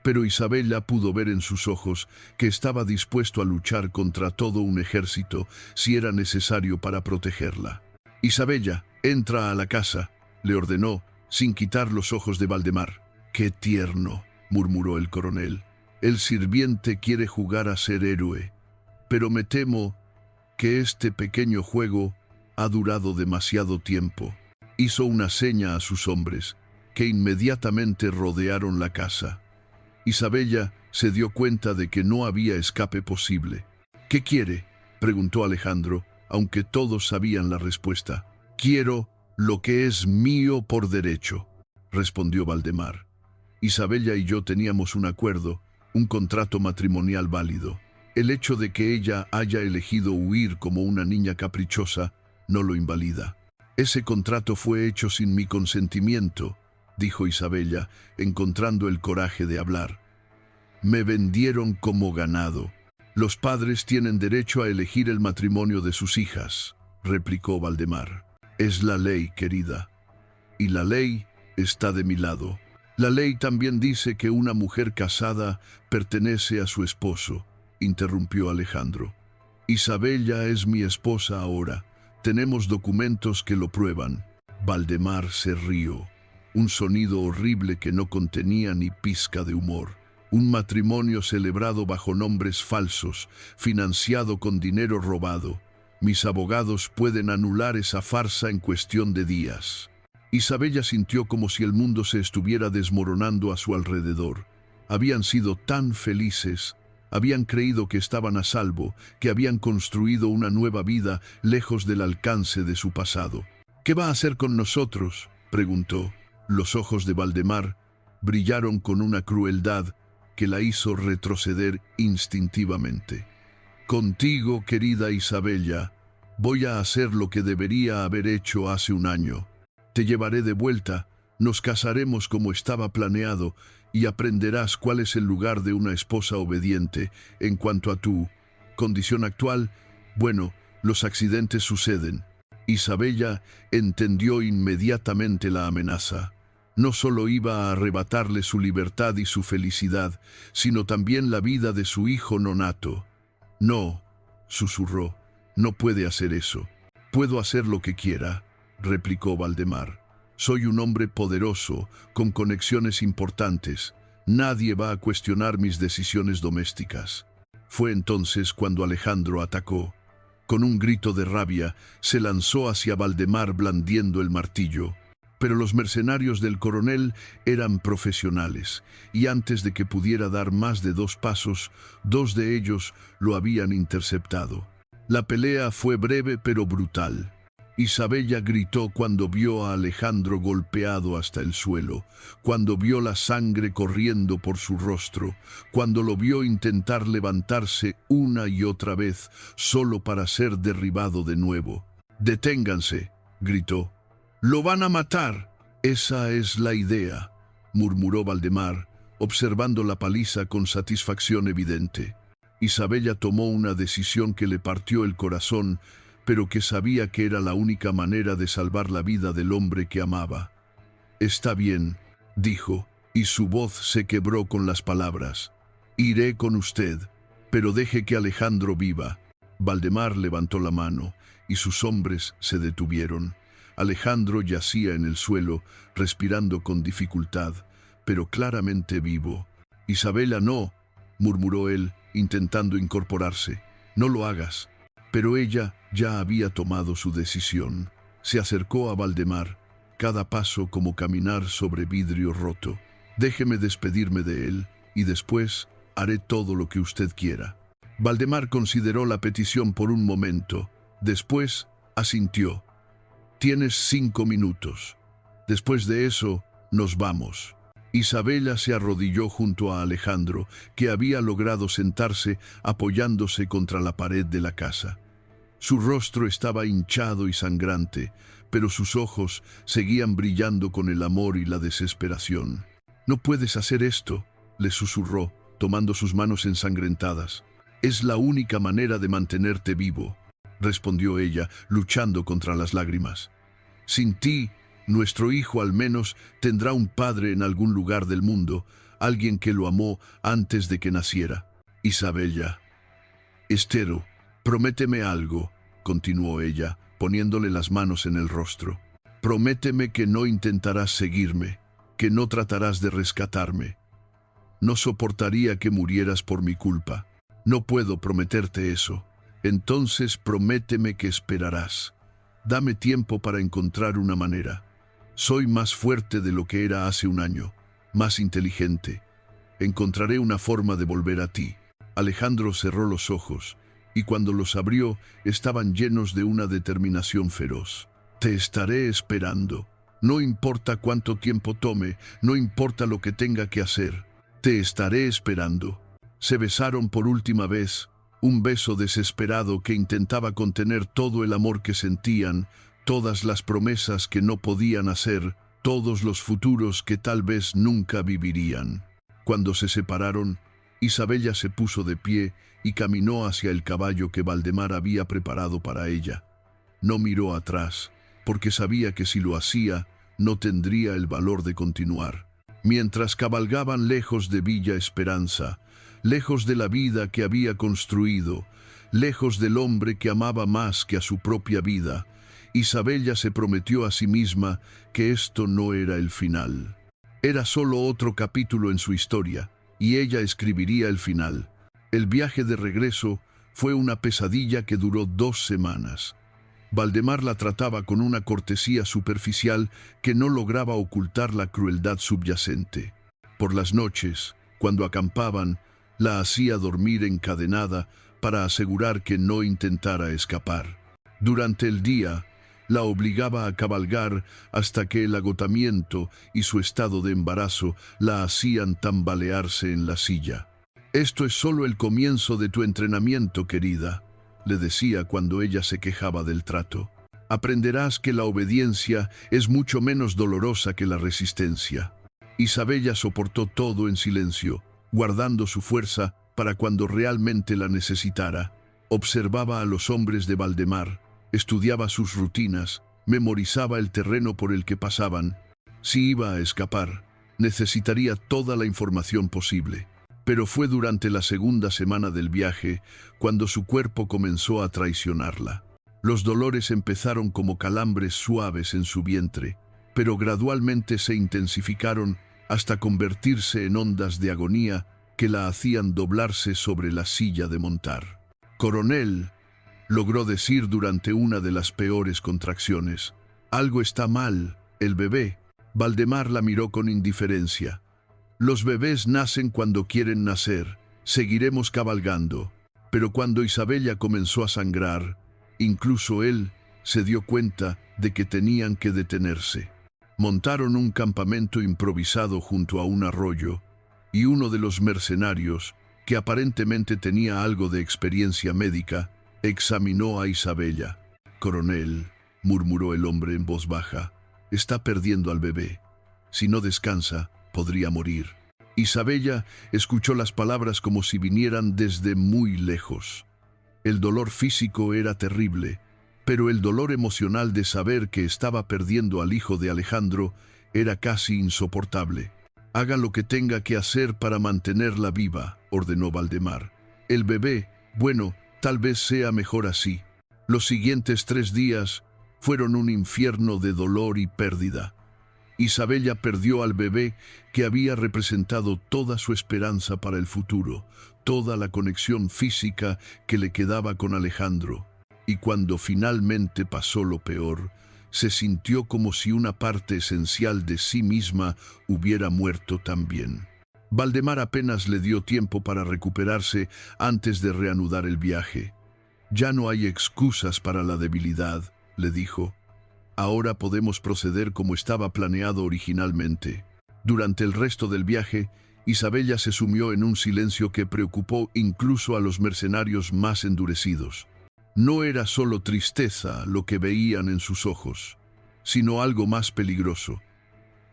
pero Isabella pudo ver en sus ojos que estaba dispuesto a luchar contra todo un ejército si era necesario para protegerla. «Isabella, entra a la casa», le ordenó, sin quitar los ojos de Valdemar. «Qué tierno», murmuró el coronel. «El sirviente quiere jugar a ser héroe, pero me temo que este pequeño juego ha durado demasiado tiempo». Hizo una seña a sus hombres, que inmediatamente rodearon la casa. Isabella se dio cuenta de que no había escape posible. «¿Qué quiere?», preguntó Alejandro, aunque todos sabían la respuesta. «Quiero lo que es mío por derecho», respondió Valdemar. «Isabella y yo teníamos un acuerdo, un contrato matrimonial válido. El hecho de que ella haya elegido huir como una niña caprichosa no lo invalida». «Ese contrato fue hecho sin mi consentimiento», dijo Isabella, encontrando el coraje de hablar. «Me vendieron como ganado». «Los padres tienen derecho a elegir el matrimonio de sus hijas», replicó Valdemar. «Es la ley, querida. Y la ley está de mi lado. La ley también dice que una mujer casada pertenece a su esposo», interrumpió Alejandro. «Isabella es mi esposa ahora. Tenemos documentos que lo prueban». Valdemar se rió. Un sonido horrible que no contenía ni pizca de humor. Un matrimonio celebrado bajo nombres falsos, financiado con dinero robado. Mis abogados pueden anular esa farsa en cuestión de días. Isabella sintió como si el mundo se estuviera desmoronando a su alrededor. Habían sido tan felices. Habían creído que estaban a salvo, que habían construido una nueva vida lejos del alcance de su pasado. «¿Qué va a hacer con nosotros?», preguntó. Los ojos de Valdemar brillaron con una crueldad que la hizo retroceder instintivamente. «Contigo, querida Isabella, voy a hacer lo que debería haber hecho hace un año. Te llevaré de vuelta, nos casaremos como estaba planeado y aprenderás cuál es el lugar de una esposa obediente. En cuanto a tu condición actual, bueno, los accidentes suceden». Isabella entendió inmediatamente la amenaza. No solo iba a arrebatarle su libertad y su felicidad, sino también la vida de su hijo nonato. «No», susurró, «no puede hacer eso». «Puedo hacer lo que quiera», replicó Valdemar. «Soy un hombre poderoso, con conexiones importantes. Nadie va a cuestionar mis decisiones domésticas». Fue entonces cuando Alejandro atacó. Con un grito de rabia, se lanzó hacia Valdemar blandiendo el martillo. Pero los mercenarios del coronel eran profesionales, y antes de que pudiera dar más de 2 pasos, 2 de ellos lo habían interceptado. La pelea fue breve pero brutal. Isabella gritó cuando vio a Alejandro golpeado hasta el suelo, cuando vio la sangre corriendo por su rostro, cuando lo vio intentar levantarse una y otra vez, solo para ser derribado de nuevo. «Deténganse», gritó. «¡Lo van a matar!». «Esa es la idea», murmuró Valdemar, observando la paliza con satisfacción evidente. Isabella tomó una decisión que le partió el corazón, pero que sabía que era la única manera de salvar la vida del hombre que amaba. «Está bien», dijo, y su voz se quebró con las palabras. «Iré con usted, pero deje que Alejandro viva». Valdemar levantó la mano, y sus hombres se detuvieron. Alejandro yacía en el suelo, respirando con dificultad, pero claramente vivo. «Isabella, no», murmuró él, intentando incorporarse. «No lo hagas». Pero ella ya había tomado su decisión. Se acercó a Valdemar, cada paso como caminar sobre vidrio roto. «Déjeme despedirme de él, y después haré todo lo que usted quiera». Valdemar consideró la petición por un momento. Después asintió. «Tienes 5 minutos. Después de eso, nos vamos». Isabella se arrodilló junto a Alejandro, que había logrado sentarse apoyándose contra la pared de la casa. Su rostro estaba hinchado y sangrante, pero sus ojos seguían brillando con el amor y la desesperación. «No puedes hacer esto», le susurró, tomando sus manos ensangrentadas. «Es la única manera de mantenerte vivo», respondió ella, luchando contra las lágrimas. «Sin ti, nuestro hijo al menos tendrá un padre en algún lugar del mundo, alguien que lo amó antes de que naciera». «Isabella». «Estero, prométeme algo», continuó ella, poniéndole las manos en el rostro. «Prométeme que no intentarás seguirme, que no tratarás de rescatarme. No soportaría que murieras por mi culpa. No puedo prometerte eso. Entonces prométeme que esperarás. Dame tiempo para encontrar una manera. Soy más fuerte de lo que era hace un año, más inteligente. Encontraré una forma de volver a ti». Alejandro cerró los ojos, y cuando los abrió estaban llenos de una determinación feroz. «Te estaré esperando. No importa cuánto tiempo tome, no importa lo que tenga que hacer. Te estaré esperando». Se besaron por última vez, un beso desesperado que intentaba contener todo el amor que sentían, todas las promesas que no podían hacer, todos los futuros que tal vez nunca vivirían. Cuando se separaron, Isabella se puso de pie y caminó hacia el caballo que Valdemar había preparado para ella. No miró atrás, porque sabía que si lo hacía, no tendría el valor de continuar. Mientras cabalgaban lejos de Villa Esperanza, lejos de la vida que había construido, lejos del hombre que amaba más que a su propia vida, Isabella se prometió a sí misma que esto no era el final. Era solo otro capítulo en su historia, y ella escribiría el final. El viaje de regreso fue una pesadilla que duró 2 semanas. Valdemar la trataba con una cortesía superficial que no lograba ocultar la crueldad subyacente. Por las noches, cuando acampaban, la hacía dormir encadenada para asegurar que no intentara escapar. Durante el día, la obligaba a cabalgar hasta que el agotamiento y su estado de embarazo la hacían tambalearse en la silla. «Esto es solo el comienzo de tu entrenamiento, querida», le decía cuando ella se quejaba del trato. «Aprenderás que la obediencia es mucho menos dolorosa que la resistencia». Isabella soportó todo en silencio, guardando su fuerza para cuando realmente la necesitara. Observaba a los hombres de Valdemar, estudiaba sus rutinas, memorizaba el terreno por el que pasaban. Si iba a escapar, necesitaría toda la información posible. Pero fue durante la segunda semana del viaje cuando su cuerpo comenzó a traicionarla. Los dolores empezaron como calambres suaves en su vientre, pero gradualmente se intensificaron hasta convertirse en ondas de agonía que la hacían doblarse sobre la silla de montar. «Coronel», logró decir durante una de las peores contracciones. «Algo está mal, el bebé». Valdemar la miró con indiferencia. «Los bebés nacen cuando quieren nacer. Seguiremos cabalgando». Pero cuando Isabella comenzó a sangrar, incluso él se dio cuenta de que tenían que detenerse. Montaron un campamento improvisado junto a un arroyo, y uno de los mercenarios, que aparentemente tenía algo de experiencia médica, examinó a Isabella. «Coronel», murmuró el hombre en voz baja, «está perdiendo al bebé. Si no descansa, podría morir». Isabella escuchó las palabras como si vinieran desde muy lejos. El dolor físico era terrible, pero el dolor emocional de saber que estaba perdiendo al hijo de Alejandro era casi insoportable. «Haga lo que tenga que hacer para mantenerla viva», ordenó Valdemar. «El bebé, bueno, tal vez sea mejor así». Los siguientes 3 días fueron un infierno de dolor y pérdida. Isabella perdió al bebé que había representado toda su esperanza para el futuro, toda la conexión física que le quedaba con Alejandro. Y cuando finalmente pasó lo peor, se sintió como si una parte esencial de sí misma hubiera muerto también. Valdemar apenas le dio tiempo para recuperarse antes de reanudar el viaje. «Ya no hay excusas para la debilidad», le dijo. «Ahora podemos proceder como estaba planeado originalmente». Durante el resto del viaje, Isabella se sumió en un silencio que preocupó incluso a los mercenarios más endurecidos. No era solo tristeza lo que veían en sus ojos, sino algo más peligroso,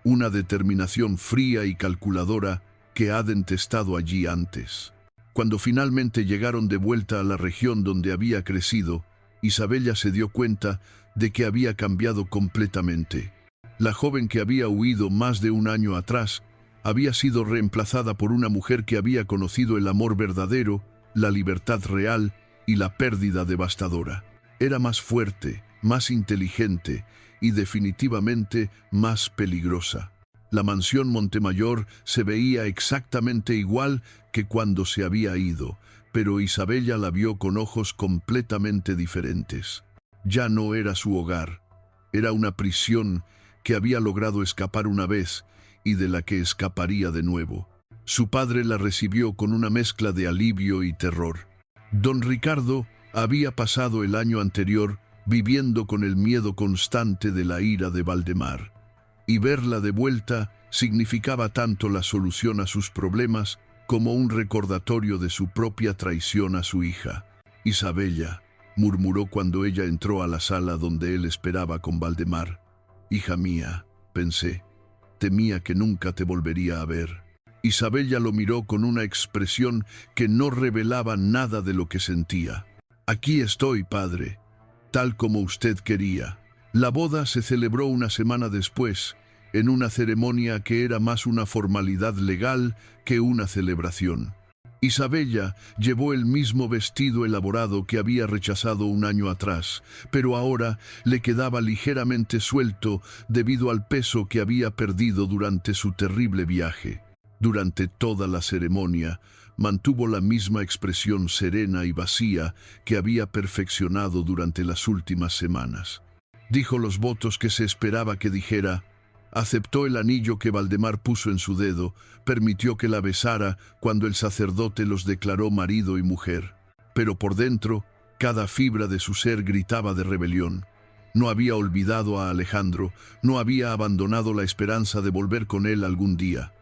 una determinación fría y calculadora que Aden testado allí antes. Cuando finalmente llegaron de vuelta a la región donde había crecido, Isabella se dio cuenta de que había cambiado completamente. La joven que había huido más de 1 año atrás había sido reemplazada por una mujer que había conocido el amor verdadero, la libertad real y la pérdida devastadora. Era más fuerte, más inteligente y definitivamente más peligrosa. La mansión Montemayor se veía exactamente igual que cuando se había ido, pero Isabella la vio con ojos completamente diferentes. Ya no era su hogar, era una prisión que había logrado escapar una vez y de la que escaparía de nuevo. Su padre la recibió con una mezcla de alivio y terror. Don Ricardo había pasado el año anterior viviendo con el miedo constante de la ira de Valdemar, y verla de vuelta significaba tanto la solución a sus problemas como un recordatorio de su propia traición a su hija. «Isabella», murmuró cuando ella entró a la sala donde él esperaba con Valdemar. «Hija mía», pensé, «temía que nunca te volvería a ver». Isabella lo miró con una expresión que no revelaba nada de lo que sentía. «Aquí estoy, padre, tal como usted quería». La boda se celebró una semana después, en una ceremonia que era más una formalidad legal que una celebración. Isabella llevó el mismo vestido elaborado que había rechazado 1 año atrás, pero ahora le quedaba ligeramente suelto debido al peso que había perdido durante su terrible viaje. Durante toda la ceremonia, mantuvo la misma expresión serena y vacía que había perfeccionado durante las últimas semanas. Dijo los votos que se esperaba que dijera, aceptó el anillo que Valdemar puso en su dedo, permitió que la besara cuando el sacerdote los declaró marido y mujer. Pero por dentro, cada fibra de su ser gritaba de rebelión. No había olvidado a Alejandro, no había abandonado la esperanza de volver con él algún día.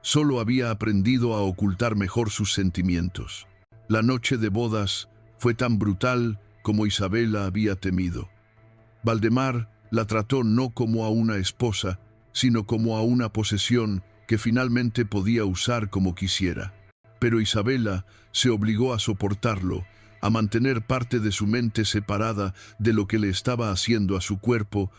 Solo había aprendido a ocultar mejor sus sentimientos. La noche de bodas fue tan brutal como Isabella había temido. Valdemar la trató no como a una esposa, sino como a una posesión que finalmente podía usar como quisiera. Pero Isabella se obligó a soportarlo, a mantener parte de su mente separada de lo que le estaba haciendo a su cuerpo,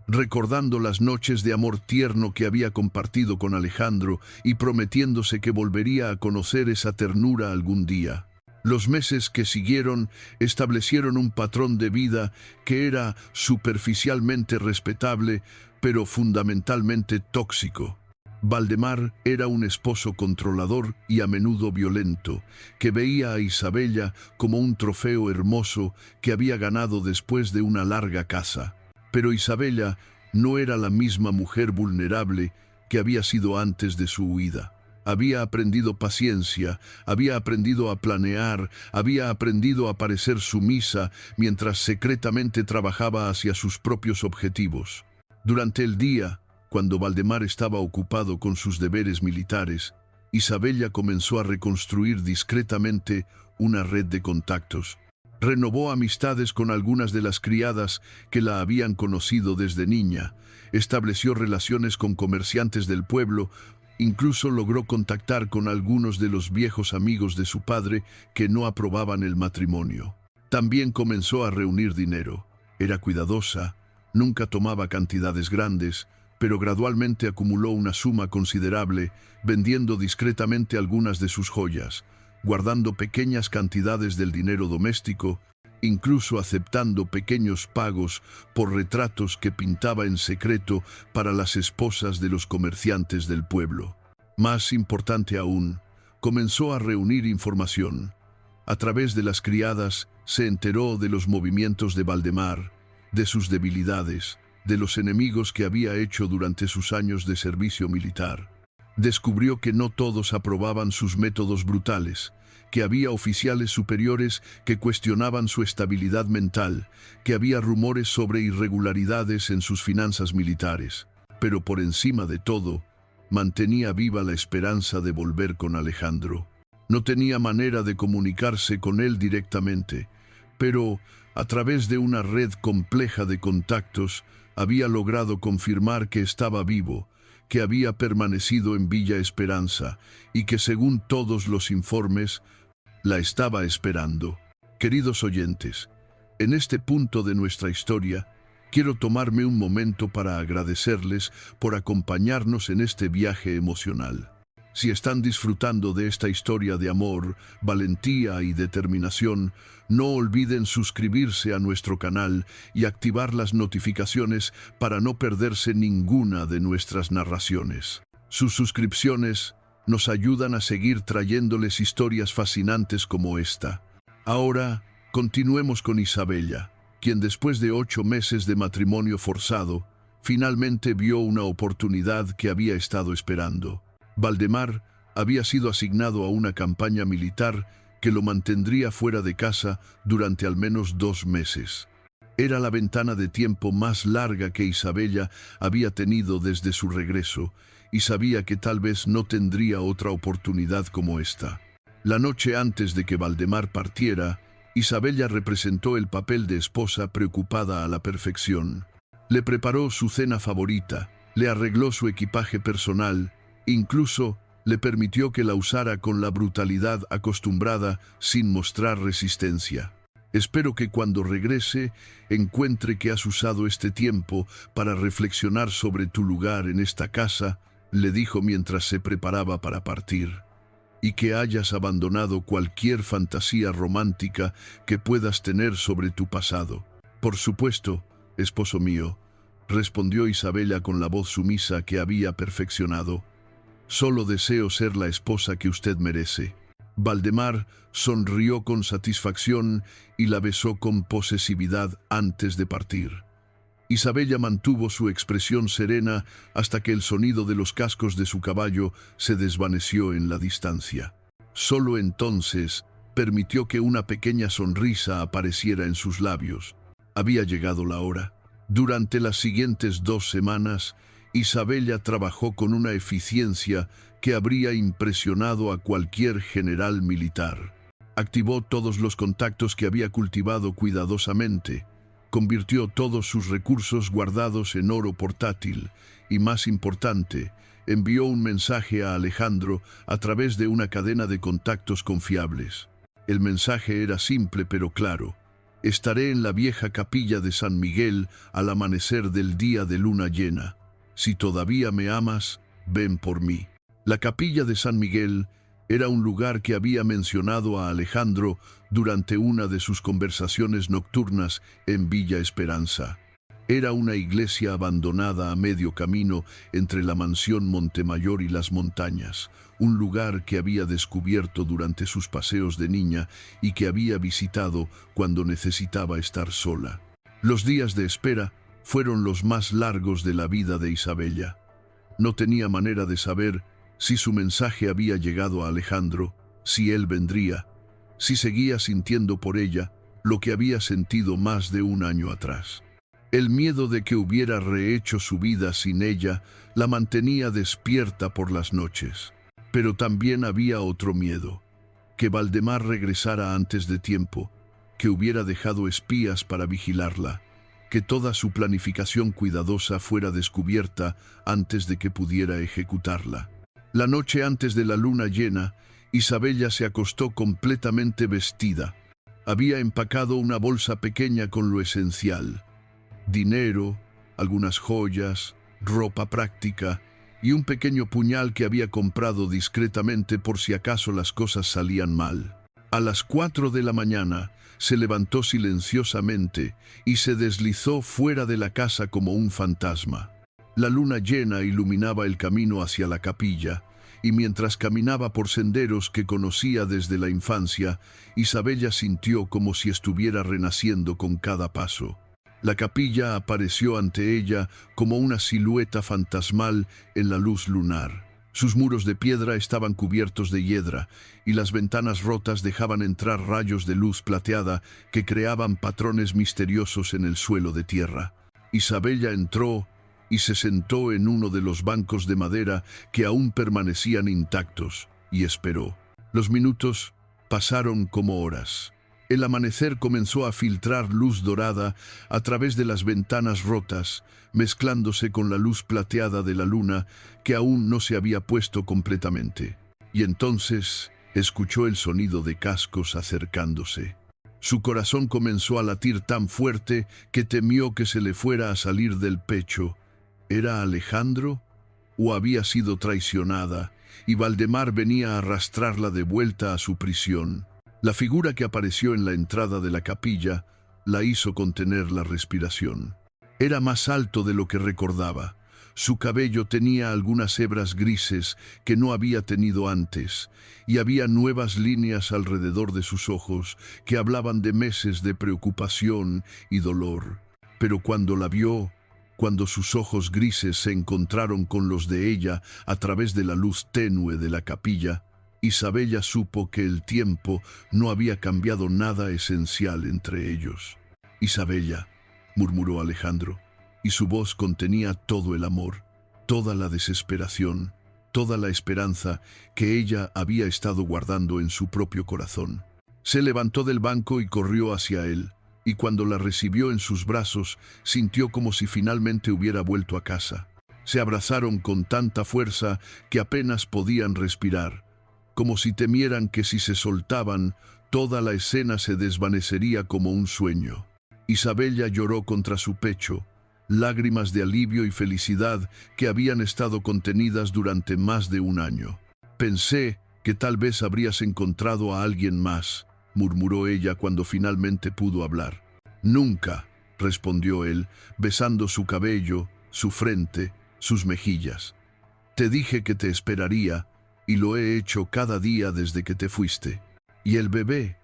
recordando las noches de amor tierno que había compartido con Alejandro y prometiéndose que volvería a conocer esa ternura algún día. Los meses que siguieron establecieron un patrón de vida que era superficialmente respetable, pero fundamentalmente tóxico. Valdemar era un esposo controlador y a menudo violento, que veía a Isabella como un trofeo hermoso que había ganado después de una larga caza. Pero Isabella no era la misma mujer vulnerable que había sido antes de su huida. Había aprendido paciencia, había aprendido a planear, había aprendido a parecer sumisa mientras secretamente trabajaba hacia sus propios objetivos. Durante el día, cuando Valdemar estaba ocupado con sus deberes militares, Isabella comenzó a reconstruir discretamente una red de contactos. Renovó amistades con algunas de las criadas que la habían conocido desde niña, estableció relaciones con comerciantes del pueblo, Incluso logró contactar con algunos de los viejos amigos de su padre que no aprobaban el matrimonio. También comenzó a reunir dinero. Era cuidadosa, nunca tomaba cantidades grandes, pero gradualmente acumuló una suma considerable, vendiendo discretamente algunas de sus joyas, guardando pequeñas cantidades del dinero doméstico, incluso aceptando pequeños pagos por retratos que pintaba en secreto para las esposas de los comerciantes del pueblo. Más importante aún, comenzó a reunir información. A través de las criadas se enteró de los movimientos de Valdemar, de sus debilidades, de los enemigos que había hecho durante sus años de servicio militar. Descubrió que no todos aprobaban sus métodos brutales, que había oficiales superiores que cuestionaban su estabilidad mental, que había rumores sobre irregularidades en sus finanzas militares. Pero por encima de todo, mantenía viva la esperanza de volver con Alejandro. No tenía manera de comunicarse con él directamente, pero a través de una red compleja de contactos había logrado confirmar que estaba vivo, que había permanecido en Villa Esperanza y que, según todos los informes, la estaba esperando. Queridos oyentes, en este punto de nuestra historia, quiero tomarme un momento para agradecerles por acompañarnos en este viaje emocional. Si están disfrutando de esta historia de amor, valentía y determinación, no olviden suscribirse a nuestro canal y activar las notificaciones para no perderse ninguna de nuestras narraciones. Sus suscripciones nos ayudan a seguir trayéndoles historias fascinantes como esta. Ahora, continuemos con Isabella, quien después de 8 meses de matrimonio forzado, finalmente vio una oportunidad que había estado esperando. Valdemar había sido asignado a una campaña militar que lo mantendría fuera de casa durante al menos 2 meses. Era la ventana de tiempo más larga que Isabella había tenido desde su regreso, y sabía que tal vez no tendría otra oportunidad como esta. La noche antes de que Valdemar partiera, Isabella representó el papel de esposa preocupada a la perfección. Le preparó su cena favorita, le arregló su equipaje personal, incluso le permitió que la usara con la brutalidad acostumbrada sin mostrar resistencia. Espero que cuando regrese encuentre que has usado este tiempo para reflexionar sobre tu lugar en esta casa, le dijo mientras se preparaba para partir, y que hayas abandonado cualquier fantasía romántica que puedas tener sobre tu pasado. Por supuesto, esposo mío, respondió Isabella con la voz sumisa que había perfeccionado. Solo deseo ser la esposa que usted merece. Valdemar sonrió con satisfacción y la besó con posesividad antes de partir. Isabella mantuvo su expresión serena hasta que el sonido de los cascos de su caballo se desvaneció en la distancia. Solo entonces permitió que una pequeña sonrisa apareciera en sus labios. Había llegado la hora. Durante las siguientes 2 semanas, Isabella trabajó con una eficiencia que habría impresionado a cualquier general militar. Activó todos los contactos que había cultivado cuidadosamente, convirtió todos sus recursos guardados en oro portátil y, más importante, envió un mensaje a Alejandro a través de una cadena de contactos confiables. El mensaje era simple pero claro. Estaré en la vieja capilla de San Miguel al amanecer del día de luna llena. Si todavía me amas, ven por mí. La capilla de San Miguel era un lugar que había mencionado a Alejandro durante una de sus conversaciones nocturnas en Villa Esperanza. Era una iglesia abandonada a medio camino entre la mansión Montemayor y las montañas, un lugar que había descubierto durante sus paseos de niña y que había visitado cuando necesitaba estar sola. Los días de espera fueron los más largos de la vida de Isabella. No tenía manera de saber si su mensaje había llegado a Alejandro, si él vendría, si seguía sintiendo por ella lo que había sentido más de 1 año atrás. El miedo de que hubiera rehecho su vida sin ella la mantenía despierta por las noches. Pero también había otro miedo, que Valdemar regresara antes de tiempo, que hubiera dejado espías para vigilarla, que toda su planificación cuidadosa fuera descubierta antes de que pudiera ejecutarla. La noche antes de la luna llena, Isabella se acostó completamente vestida. Había empacado una bolsa pequeña con lo esencial: dinero, algunas joyas, ropa práctica y un pequeño puñal que había comprado discretamente por si acaso las cosas salían mal. A las 4 de la mañana se levantó silenciosamente y se deslizó fuera de la casa como un fantasma. La luna llena iluminaba el camino hacia la capilla, y mientras caminaba por senderos que conocía desde la infancia, Isabella sintió como si estuviera renaciendo con cada paso. La capilla apareció ante ella como una silueta fantasmal en la luz lunar. Sus muros de piedra estaban cubiertos de hiedra, y las ventanas rotas dejaban entrar rayos de luz plateada que creaban patrones misteriosos en el suelo de tierra. Isabella entró y se sentó en uno de los bancos de madera que aún permanecían intactos, y esperó. Los minutos pasaron como horas. El amanecer comenzó a filtrar luz dorada a través de las ventanas rotas, mezclándose con la luz plateada de la luna que aún no se había puesto completamente. Y entonces escuchó el sonido de cascos acercándose. Su corazón comenzó a latir tan fuerte que temió que se le fuera a salir del pecho. ¿Era Alejandro? ¿O había sido traicionada y Valdemar venía a arrastrarla de vuelta a su prisión? La figura que apareció en la entrada de la capilla la hizo contener la respiración. Era más alto de lo que recordaba. Su cabello tenía algunas hebras grises que no había tenido antes, y había nuevas líneas alrededor de sus ojos que hablaban de meses de preocupación y dolor. Pero cuando la vio, cuando sus ojos grises se encontraron con los de ella a través de la luz tenue de la capilla, Isabella supo que el tiempo no había cambiado nada esencial entre ellos. «Isabella», murmuró Alejandro, y su voz contenía todo el amor, toda la desesperación, toda la esperanza que ella había estado guardando en su propio corazón. Se levantó del banco y corrió hacia él, y cuando la recibió en sus brazos, sintió como si finalmente hubiera vuelto a casa. Se abrazaron con tanta fuerza que apenas podían respirar, como si temieran que si se soltaban, toda la escena se desvanecería como un sueño. Isabella lloró contra su pecho, lágrimas de alivio y felicidad que habían estado contenidas durante más de un año. «Pensé que tal vez habrías encontrado a alguien más», murmuró ella cuando finalmente pudo hablar. «Nunca», respondió él, besando su cabello, su frente, sus mejillas. «Te dije que te esperaría, y lo he hecho cada día desde que te fuiste». «¿Y el bebé?»,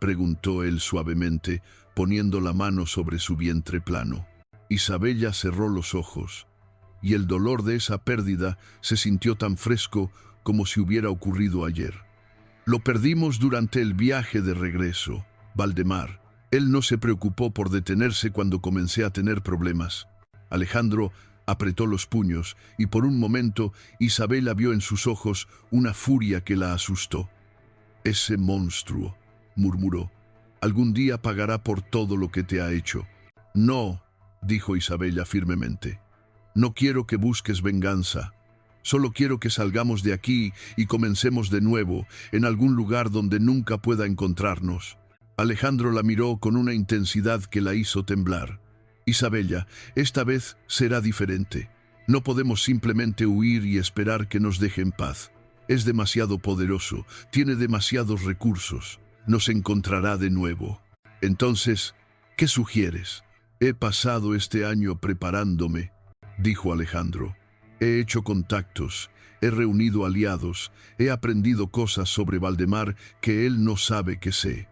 preguntó él suavemente, poniendo la mano sobre su vientre plano. Isabella cerró los ojos, y el dolor de esa pérdida se sintió tan fresco como si hubiera ocurrido ayer. «Lo perdimos durante el viaje de regreso, Valdemar. Él no se preocupó por detenerse cuando comencé a tener problemas». Alejandro apretó los puños, y por un momento Isabella vio en sus ojos una furia que la asustó. «Ese monstruo», murmuró, «algún día pagará por todo lo que te ha hecho». «No», dijo Isabella firmemente. «No quiero que busques venganza. Solo quiero que salgamos de aquí y comencemos de nuevo, en algún lugar donde nunca pueda encontrarnos». Alejandro la miró con una intensidad que la hizo temblar. «Isabella, esta vez será diferente. No podemos simplemente huir y esperar que nos deje en paz. Es demasiado poderoso, tiene demasiados recursos. Nos encontrará de nuevo. Entonces, ¿qué sugieres?» «He pasado este año preparándome», dijo Alejandro. «He hecho contactos, he reunido aliados, he aprendido cosas sobre Valdemar que él no sabe que sé.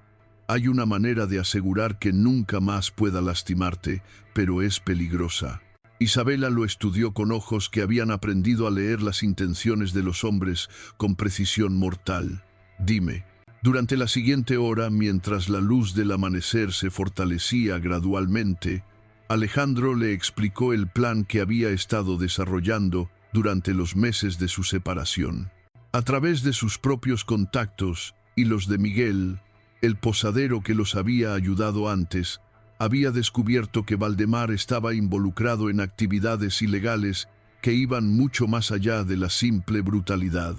Hay una manera de asegurar que nunca más pueda lastimarte, pero es peligrosa». Isabella lo estudió con ojos que habían aprendido a leer las intenciones de los hombres con precisión mortal. «Dime». Durante la siguiente hora, mientras la luz del amanecer se fortalecía gradualmente, Alejandro le explicó el plan que había estado desarrollando durante los meses de su separación. A través de sus propios contactos y los de Miguel, el posadero que los había ayudado antes, había descubierto que Valdemar estaba involucrado en actividades ilegales que iban mucho más allá de la simple brutalidad.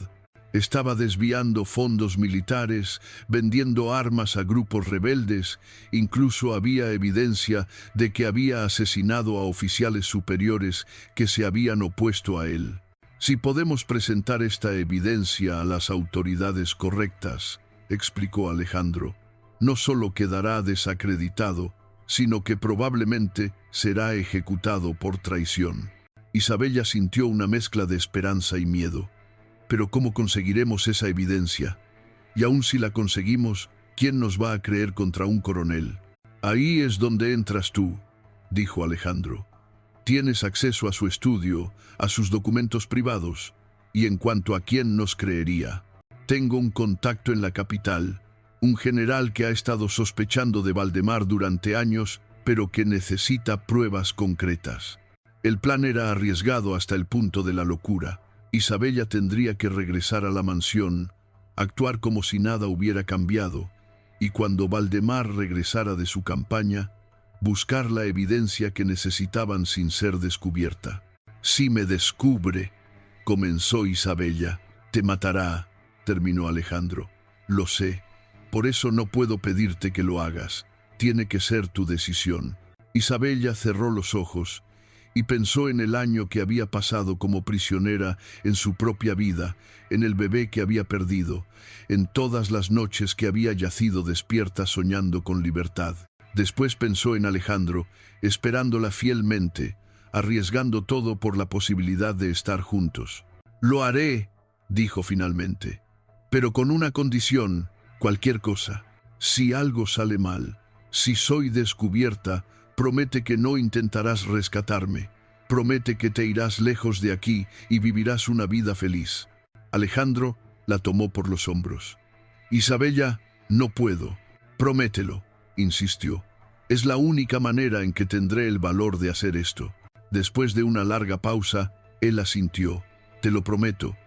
Estaba desviando fondos militares, vendiendo armas a grupos rebeldes, incluso había evidencia de que había asesinado a oficiales superiores que se habían opuesto a él. Si podemos presentar esta evidencia a las autoridades correctas, explicó Alejandro, no solo quedará desacreditado, sino que probablemente será ejecutado por traición. Isabella sintió una mezcla de esperanza y miedo. Pero ¿cómo conseguiremos esa evidencia? Y aun si la conseguimos, ¿quién nos va a creer contra un coronel? Ahí es donde entras tú, dijo Alejandro. Tienes acceso a su estudio, a sus documentos privados, y en cuanto a quién nos creería. Tengo un contacto en la capital, un general que ha estado sospechando de Valdemar durante años, pero que necesita pruebas concretas. El plan era arriesgado hasta el punto de la locura. Isabella tendría que regresar a la mansión, actuar como si nada hubiera cambiado, y cuando Valdemar regresara de su campaña, buscar la evidencia que necesitaban sin ser descubierta. Si me descubre, comenzó Isabella. Te matará, terminó Alejandro. Lo sé, por eso no puedo pedirte que lo hagas. Tiene que ser tu decisión. Isabella cerró los ojos y pensó en el año que había pasado como prisionera, en su propia vida, en el bebé que había perdido, en todas las noches que había yacido despierta soñando con libertad. Después pensó en Alejandro, esperándola fielmente, arriesgando todo por la posibilidad de estar juntos. «Lo haré», dijo finalmente, «pero con una condición, cualquier cosa. Si algo sale mal, si soy descubierta, promete que no intentarás rescatarme. Promete que te irás lejos de aquí y vivirás una vida feliz». Alejandro la tomó por los hombros. «Isabella, no puedo. Promételo», insistió. «Es la única manera en que tendré el valor de hacer esto». Después de una larga pausa, él asintió. «Te lo prometo,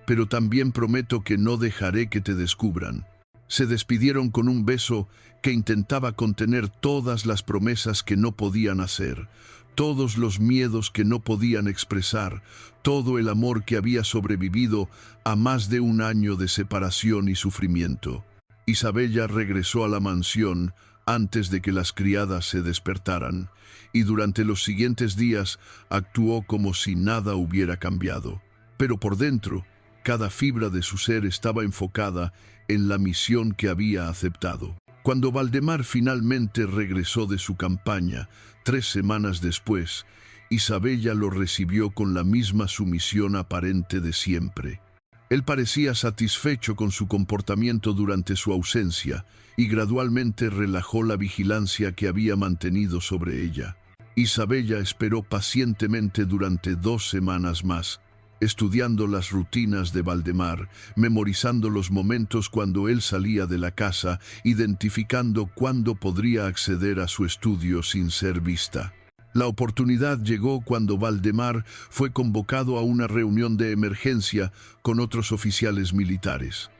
pero también prometo que no dejaré que te descubran». Se despidieron con un beso que intentaba contener todas las promesas que no podían hacer, todos los miedos que no podían expresar, todo el amor que había sobrevivido a más de un año de separación y sufrimiento. Isabella regresó a la mansión antes de que las criadas se despertaran, y durante los siguientes días actuó como si nada hubiera cambiado. Pero por dentro, cada fibra de su ser estaba enfocada en la misión que había aceptado. Cuando Valdemar finalmente regresó de su campaña, 3 semanas después, Isabella lo recibió con la misma sumisión aparente de siempre. Él parecía satisfecho con su comportamiento durante su ausencia y gradualmente relajó la vigilancia que había mantenido sobre ella. Isabella esperó pacientemente durante 2 semanas más, estudiando las rutinas de Valdemar, memorizando los momentos cuando él salía de la casa, identificando cuándo podría acceder a su estudio sin ser vista. La oportunidad llegó cuando Valdemar fue convocado a una reunión de emergencia con otros oficiales militares.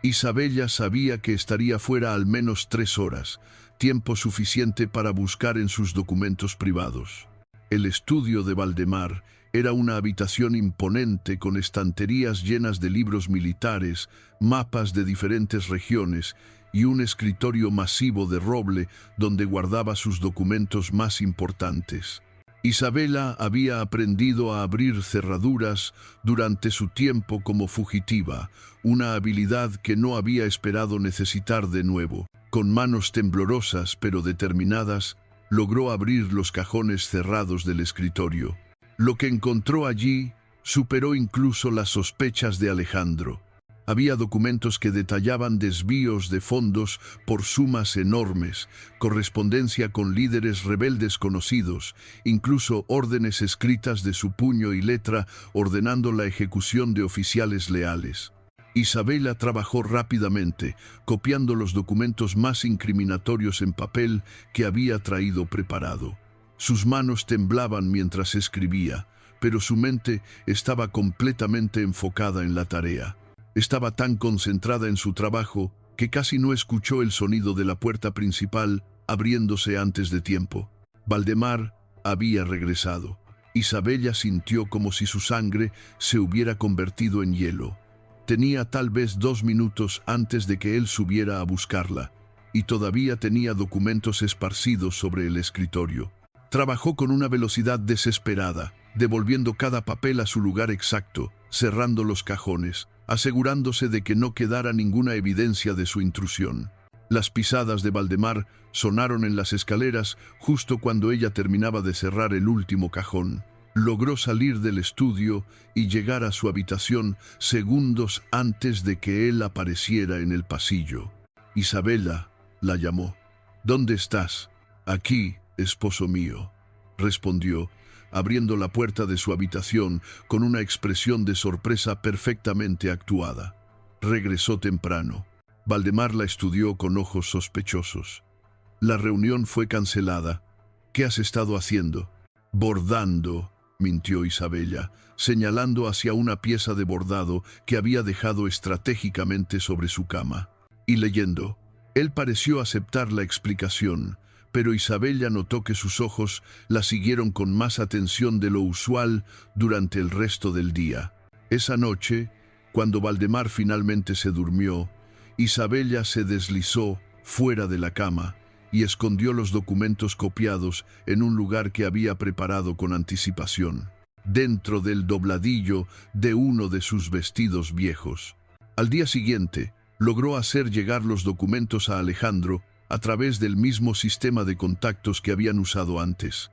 Isabella sabía que estaría fuera al menos 3 horas, tiempo suficiente para buscar en sus documentos privados. El estudio de Valdemar era una habitación imponente con estanterías llenas de libros militares, mapas de diferentes regiones y un escritorio masivo de roble donde guardaba sus documentos más importantes. Isabella había aprendido a abrir cerraduras durante su tiempo como fugitiva, una habilidad que no había esperado necesitar de nuevo. Con manos temblorosas pero determinadas, logró abrir los cajones cerrados del escritorio. Lo que encontró allí superó incluso las sospechas de Alejandro. Había documentos que detallaban desvíos de fondos por sumas enormes, correspondencia con líderes rebeldes conocidos, incluso órdenes escritas de su puño y letra ordenando la ejecución de oficiales leales. Isabella trabajó rápidamente, copiando los documentos más incriminatorios en papel que había traído preparado. Sus manos temblaban mientras escribía, pero su mente estaba completamente enfocada en la tarea. Estaba tan concentrada en su trabajo que casi no escuchó el sonido de la puerta principal abriéndose antes de tiempo. Valdemar había regresado. Isabella sintió como si su sangre se hubiera convertido en hielo. Tenía tal vez 2 minutos antes de que él subiera a buscarla, y todavía tenía documentos esparcidos sobre el escritorio. Trabajó con una velocidad desesperada, devolviendo cada papel a su lugar exacto, cerrando los cajones, asegurándose de que no quedara ninguna evidencia de su intrusión. Las pisadas de Valdemar sonaron en las escaleras justo cuando ella terminaba de cerrar el último cajón. Logró salir del estudio y llegar a su habitación segundos antes de que él apareciera en el pasillo. Isabella la llamó. «¿Dónde estás?» «Aquí, esposo mío», respondió, abriendo la puerta de su habitación con una expresión de sorpresa perfectamente actuada. Regresó temprano. Valdemar la estudió con ojos sospechosos. «La reunión fue cancelada. ¿Qué has estado haciendo?» «Bordando», mintió Isabella, señalando hacia una pieza de bordado que había dejado estratégicamente sobre su cama. «Y leyendo». Él pareció aceptar la explicación, pero Isabella notó que sus ojos la siguieron con más atención de lo usual durante el resto del día. Esa noche, cuando Valdemar finalmente se durmió, Isabella se deslizó fuera de la cama y escondió los documentos copiados en un lugar que había preparado con anticipación, dentro del dobladillo de uno de sus vestidos viejos. Al día siguiente, logró hacer llegar los documentos a Alejandro a través del mismo sistema de contactos que habían usado antes.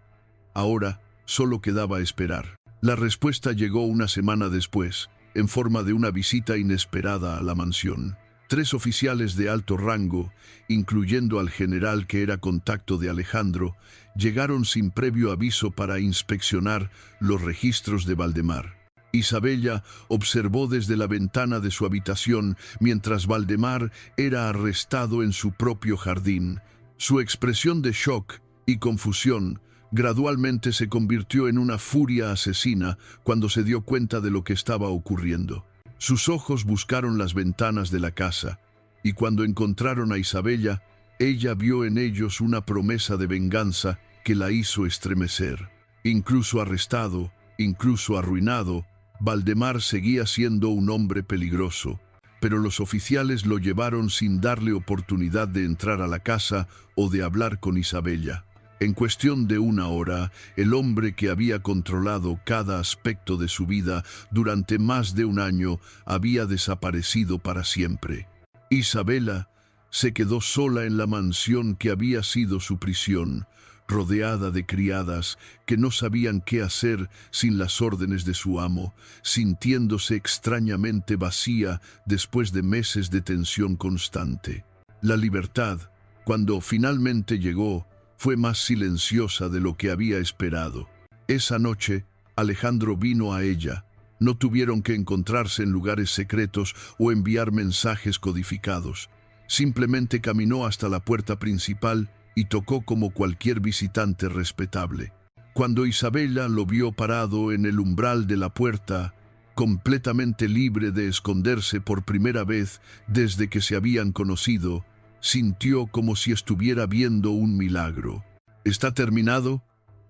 Ahora solo quedaba esperar. La respuesta llegó una semana después, en forma de una visita inesperada a la mansión. 3 oficiales de alto rango, incluyendo al general que era contacto de Alejandro, llegaron sin previo aviso para inspeccionar los registros de Valdemar. Isabella observó desde la ventana de su habitación mientras Valdemar era arrestado en su propio jardín. Su expresión de shock y confusión gradualmente se convirtió en una furia asesina cuando se dio cuenta de lo que estaba ocurriendo. Sus ojos buscaron las ventanas de la casa, y cuando encontraron a Isabella, ella vio en ellos una promesa de venganza que la hizo estremecer. Incluso arrestado, incluso arruinado, Valdemar seguía siendo un hombre peligroso, pero los oficiales lo llevaron sin darle oportunidad de entrar a la casa o de hablar con Isabella. En cuestión de 1 hora, el hombre que había controlado cada aspecto de su vida durante más de 1 año había desaparecido para siempre. Isabella se quedó sola en la mansión que había sido su prisión, rodeada de criadas que no sabían qué hacer sin las órdenes de su amo, sintiéndose extrañamente vacía después de meses de tensión constante. La libertad, cuando finalmente llegó, fue más silenciosa de lo que había esperado. Esa noche, Alejandro vino a ella. No tuvieron que encontrarse en lugares secretos o enviar mensajes codificados. Simplemente caminó hasta la puerta principal y tocó como cualquier visitante respetable. Cuando Isabella lo vio parado en el umbral de la puerta, completamente libre de esconderse por primera vez desde que se habían conocido, sintió como si estuviera viendo un milagro. «¿Está terminado?»,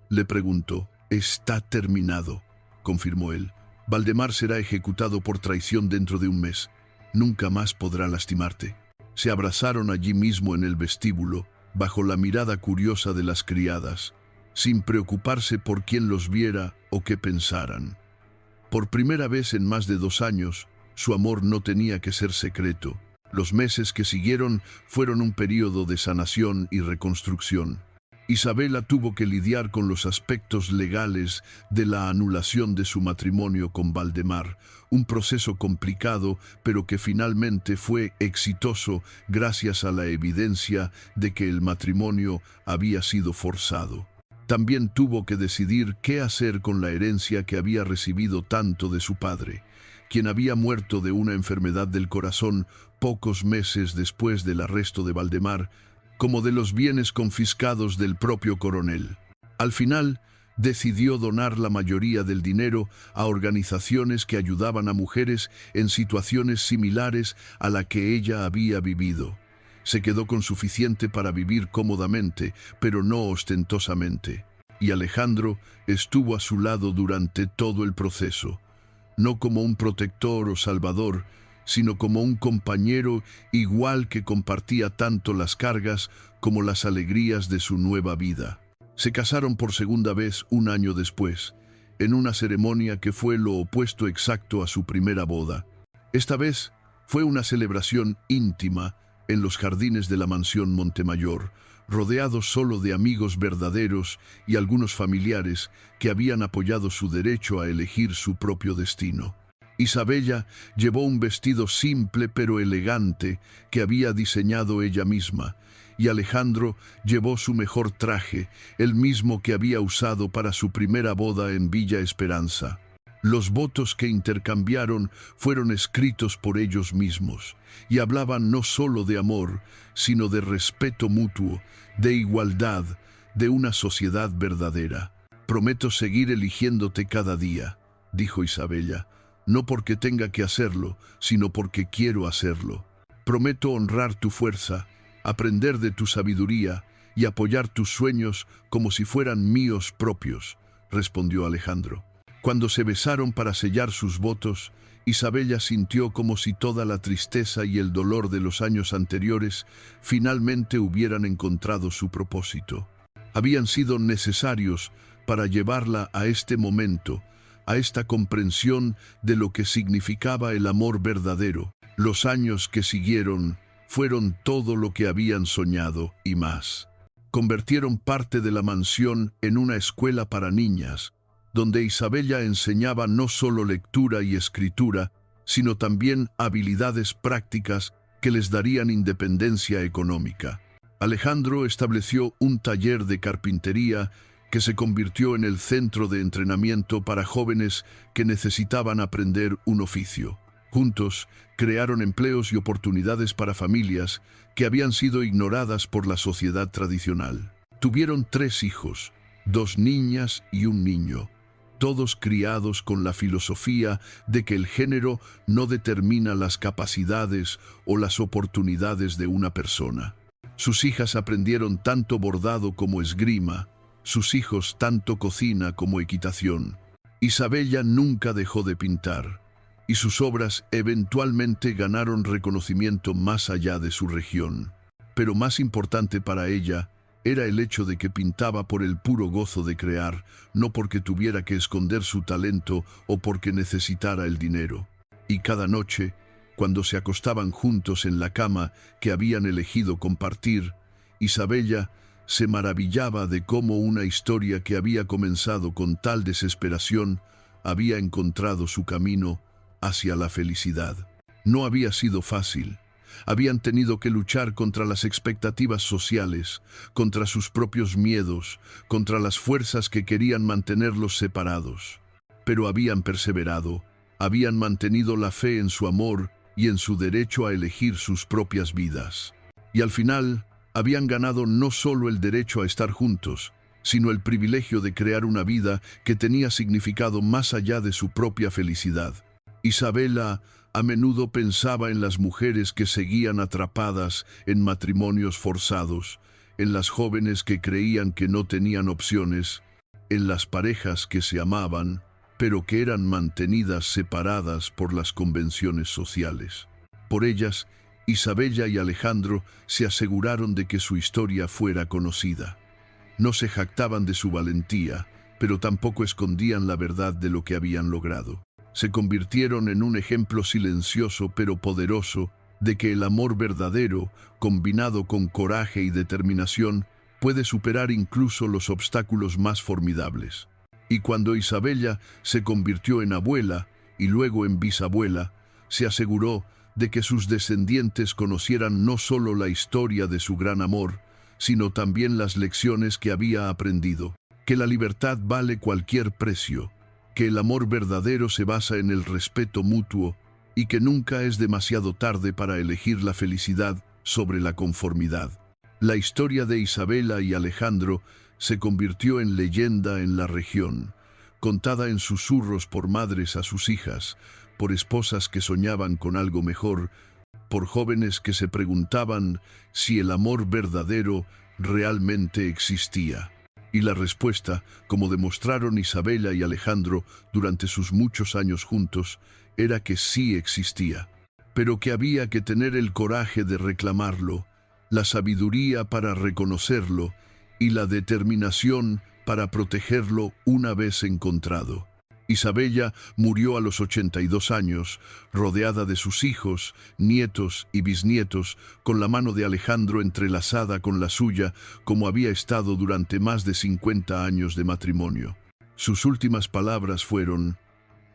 le preguntó. «Está terminado», confirmó él. «Valdemar será ejecutado por traición dentro de 1 mes. Nunca más podrá lastimarte». Se abrazaron allí mismo en el vestíbulo, bajo la mirada curiosa de las criadas, sin preocuparse por quién los viera o qué pensaran. Por primera vez en más de 2 años, su amor no tenía que ser secreto. Los meses que siguieron fueron un período de sanación y reconstrucción. Isabella tuvo que lidiar con los aspectos legales de la anulación de su matrimonio con Valdemar, un proceso complicado, pero que finalmente fue exitoso gracias a la evidencia de que el matrimonio había sido forzado. También tuvo que decidir qué hacer con la herencia que había recibido tanto de su padre, quien había muerto de una enfermedad del corazón pocos meses después del arresto de Valdemar, como de los bienes confiscados del propio coronel. Al final, decidió donar la mayoría del dinero a organizaciones que ayudaban a mujeres en situaciones similares a la que ella había vivido. Se quedó con suficiente para vivir cómodamente, pero no ostentosamente. y Alejandro estuvo a su lado durante todo el proceso, no como un protector o salvador, sino como un compañero igual que compartía tanto las cargas como las alegrías de su nueva vida. Se casaron por segunda vez un año después, en una ceremonia que fue lo opuesto exacto a su primera boda. Esta vez fue una celebración íntima en los jardines de la mansión Montemayor, rodeados solo de amigos verdaderos y algunos familiares que habían apoyado su derecho a elegir su propio destino. Isabella llevó un vestido simple pero elegante que había diseñado ella misma, y Alejandro llevó su mejor traje, el mismo que había usado para su primera boda en Villa Esperanza. Los votos que intercambiaron fueron escritos por ellos mismos y hablaban no solo de amor, sino de respeto mutuo, de igualdad, de una sociedad verdadera. «Prometo seguir eligiéndote cada día», dijo Isabella, «no porque tenga que hacerlo, sino porque quiero hacerlo. Prometo honrar tu fuerza, aprender de tu sabiduría y apoyar tus sueños como si fueran míos propios», respondió Alejandro. Cuando se besaron para sellar sus votos, Isabella sintió como si toda la tristeza y el dolor de los años anteriores finalmente hubieran encontrado su propósito. Habían sido necesarios para llevarla a este momento, a esta comprensión de lo que significaba el amor verdadero. Los años que siguieron fueron todo lo que habían soñado y más. Convirtieron parte de la mansión en una escuela para niñas, donde Isabella enseñaba no solo lectura y escritura, sino también habilidades prácticas que les darían independencia económica. Alejandro estableció un taller de carpintería que se convirtió en el centro de entrenamiento para jóvenes que necesitaban aprender un oficio. Juntos, crearon empleos y oportunidades para familias que habían sido ignoradas por la sociedad tradicional. Tuvieron 3 hijos, 2 niñas y un niño, todos criados con la filosofía de que el género no determina las capacidades o las oportunidades de una persona. Sus hijas aprendieron tanto bordado como esgrima, sus hijos tanto cocina como equitación. Isabella nunca dejó de pintar, y sus obras eventualmente ganaron reconocimiento más allá de su región. Pero más importante para ella era el hecho de que pintaba por el puro gozo de crear, no porque tuviera que esconder su talento o porque necesitara el dinero. Y cada noche, cuando se acostaban juntos en la cama que habían elegido compartir, Isabella se maravillaba de cómo una historia que había comenzado con tal desesperación había encontrado su camino hacia la felicidad. No había sido fácil. Habían tenido que luchar contra las expectativas sociales, contra sus propios miedos, contra las fuerzas que querían mantenerlos separados. Pero habían perseverado, habían mantenido la fe en su amor y en su derecho a elegir sus propias vidas. Y al final, habían ganado no solo el derecho a estar juntos, sino el privilegio de crear una vida que tenía significado más allá de su propia felicidad. Isabella a menudo pensaba en las mujeres que seguían atrapadas en matrimonios forzados, en las jóvenes que creían que no tenían opciones, en las parejas que se amaban, pero que eran mantenidas separadas por las convenciones sociales. Por ellas, Isabella y Alejandro se aseguraron de que su historia fuera conocida. No se jactaban de su valentía, pero tampoco escondían la verdad de lo que habían logrado. Se convirtieron en un ejemplo silencioso pero poderoso de que el amor verdadero, combinado con coraje y determinación, puede superar incluso los obstáculos más formidables. Y cuando Isabella se convirtió en abuela y luego en bisabuela, se aseguró de que sus descendientes conocieran no solo la historia de su gran amor, sino también las lecciones que había aprendido, que la libertad vale cualquier precio, que el amor verdadero se basa en el respeto mutuo y que nunca es demasiado tarde para elegir la felicidad sobre la conformidad. La historia de Isabella y Alejandro se convirtió en leyenda en la región, contada en susurros por madres a sus hijas, por esposas que soñaban con algo mejor, por jóvenes que se preguntaban si el amor verdadero realmente existía. Y la respuesta, como demostraron Isabella y Alejandro durante sus muchos años juntos, era que sí existía, pero que había que tener el coraje de reclamarlo, la sabiduría para reconocerlo y la determinación para protegerlo una vez encontrado. Isabella murió a los 82 años, rodeada de sus hijos, nietos y bisnietos, con la mano de Alejandro entrelazada con la suya, como había estado durante más de 50 años de matrimonio. Sus últimas palabras fueron: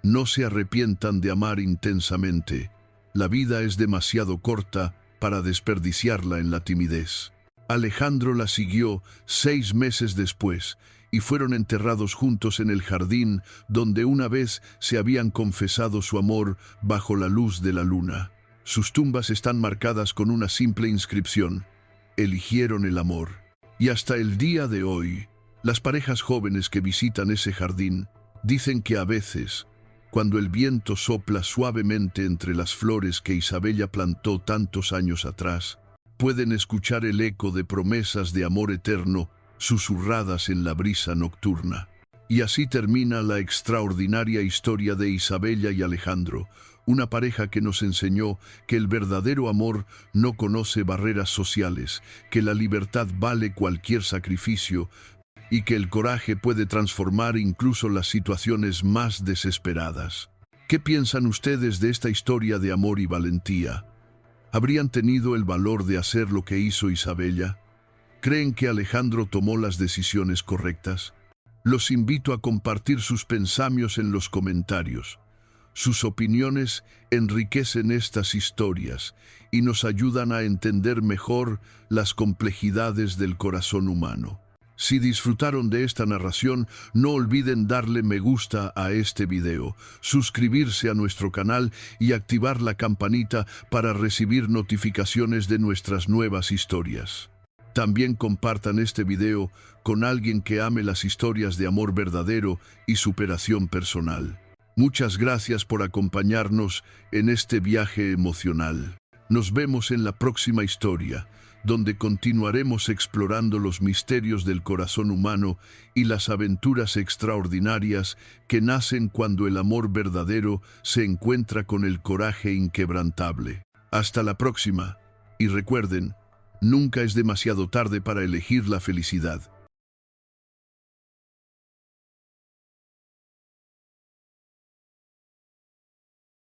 «No se arrepientan de amar intensamente. La vida es demasiado corta para desperdiciarla en la timidez». Alejandro la siguió 6 meses después, y fueron enterrados juntos en el jardín donde una vez se habían confesado su amor bajo la luz de la luna. Sus tumbas están marcadas con una simple inscripción: «Eligieron el amor». Y hasta el día de hoy, las parejas jóvenes que visitan ese jardín dicen que a veces, cuando el viento sopla suavemente entre las flores que Isabella plantó tantos años atrás, pueden escuchar el eco de promesas de amor eterno susurradas en la brisa nocturna. Y así termina la extraordinaria historia de Isabella y Alejandro, una pareja que nos enseñó que el verdadero amor no conoce barreras sociales, que la libertad vale cualquier sacrificio y que el coraje puede transformar incluso las situaciones más desesperadas. ¿Qué piensan ustedes de esta historia de amor y valentía? ¿Habrían tenido el valor de hacer lo que hizo Isabella? ¿Creen que Alejandro tomó las decisiones correctas? Los invito a compartir sus pensamientos en los comentarios. Sus opiniones enriquecen estas historias y nos ayudan a entender mejor las complejidades del corazón humano. Si disfrutaron de esta narración, no olviden darle me gusta a este video, suscribirse a nuestro canal y activar la campanita para recibir notificaciones de nuestras nuevas historias. También compartan este video con alguien que ame las historias de amor verdadero y superación personal. Muchas gracias por acompañarnos en este viaje emocional. Nos vemos en la próxima historia, donde continuaremos explorando los misterios del corazón humano y las aventuras extraordinarias que nacen cuando el amor verdadero se encuentra con el coraje inquebrantable. Hasta la próxima, y recuerden, nunca es demasiado tarde para elegir la felicidad.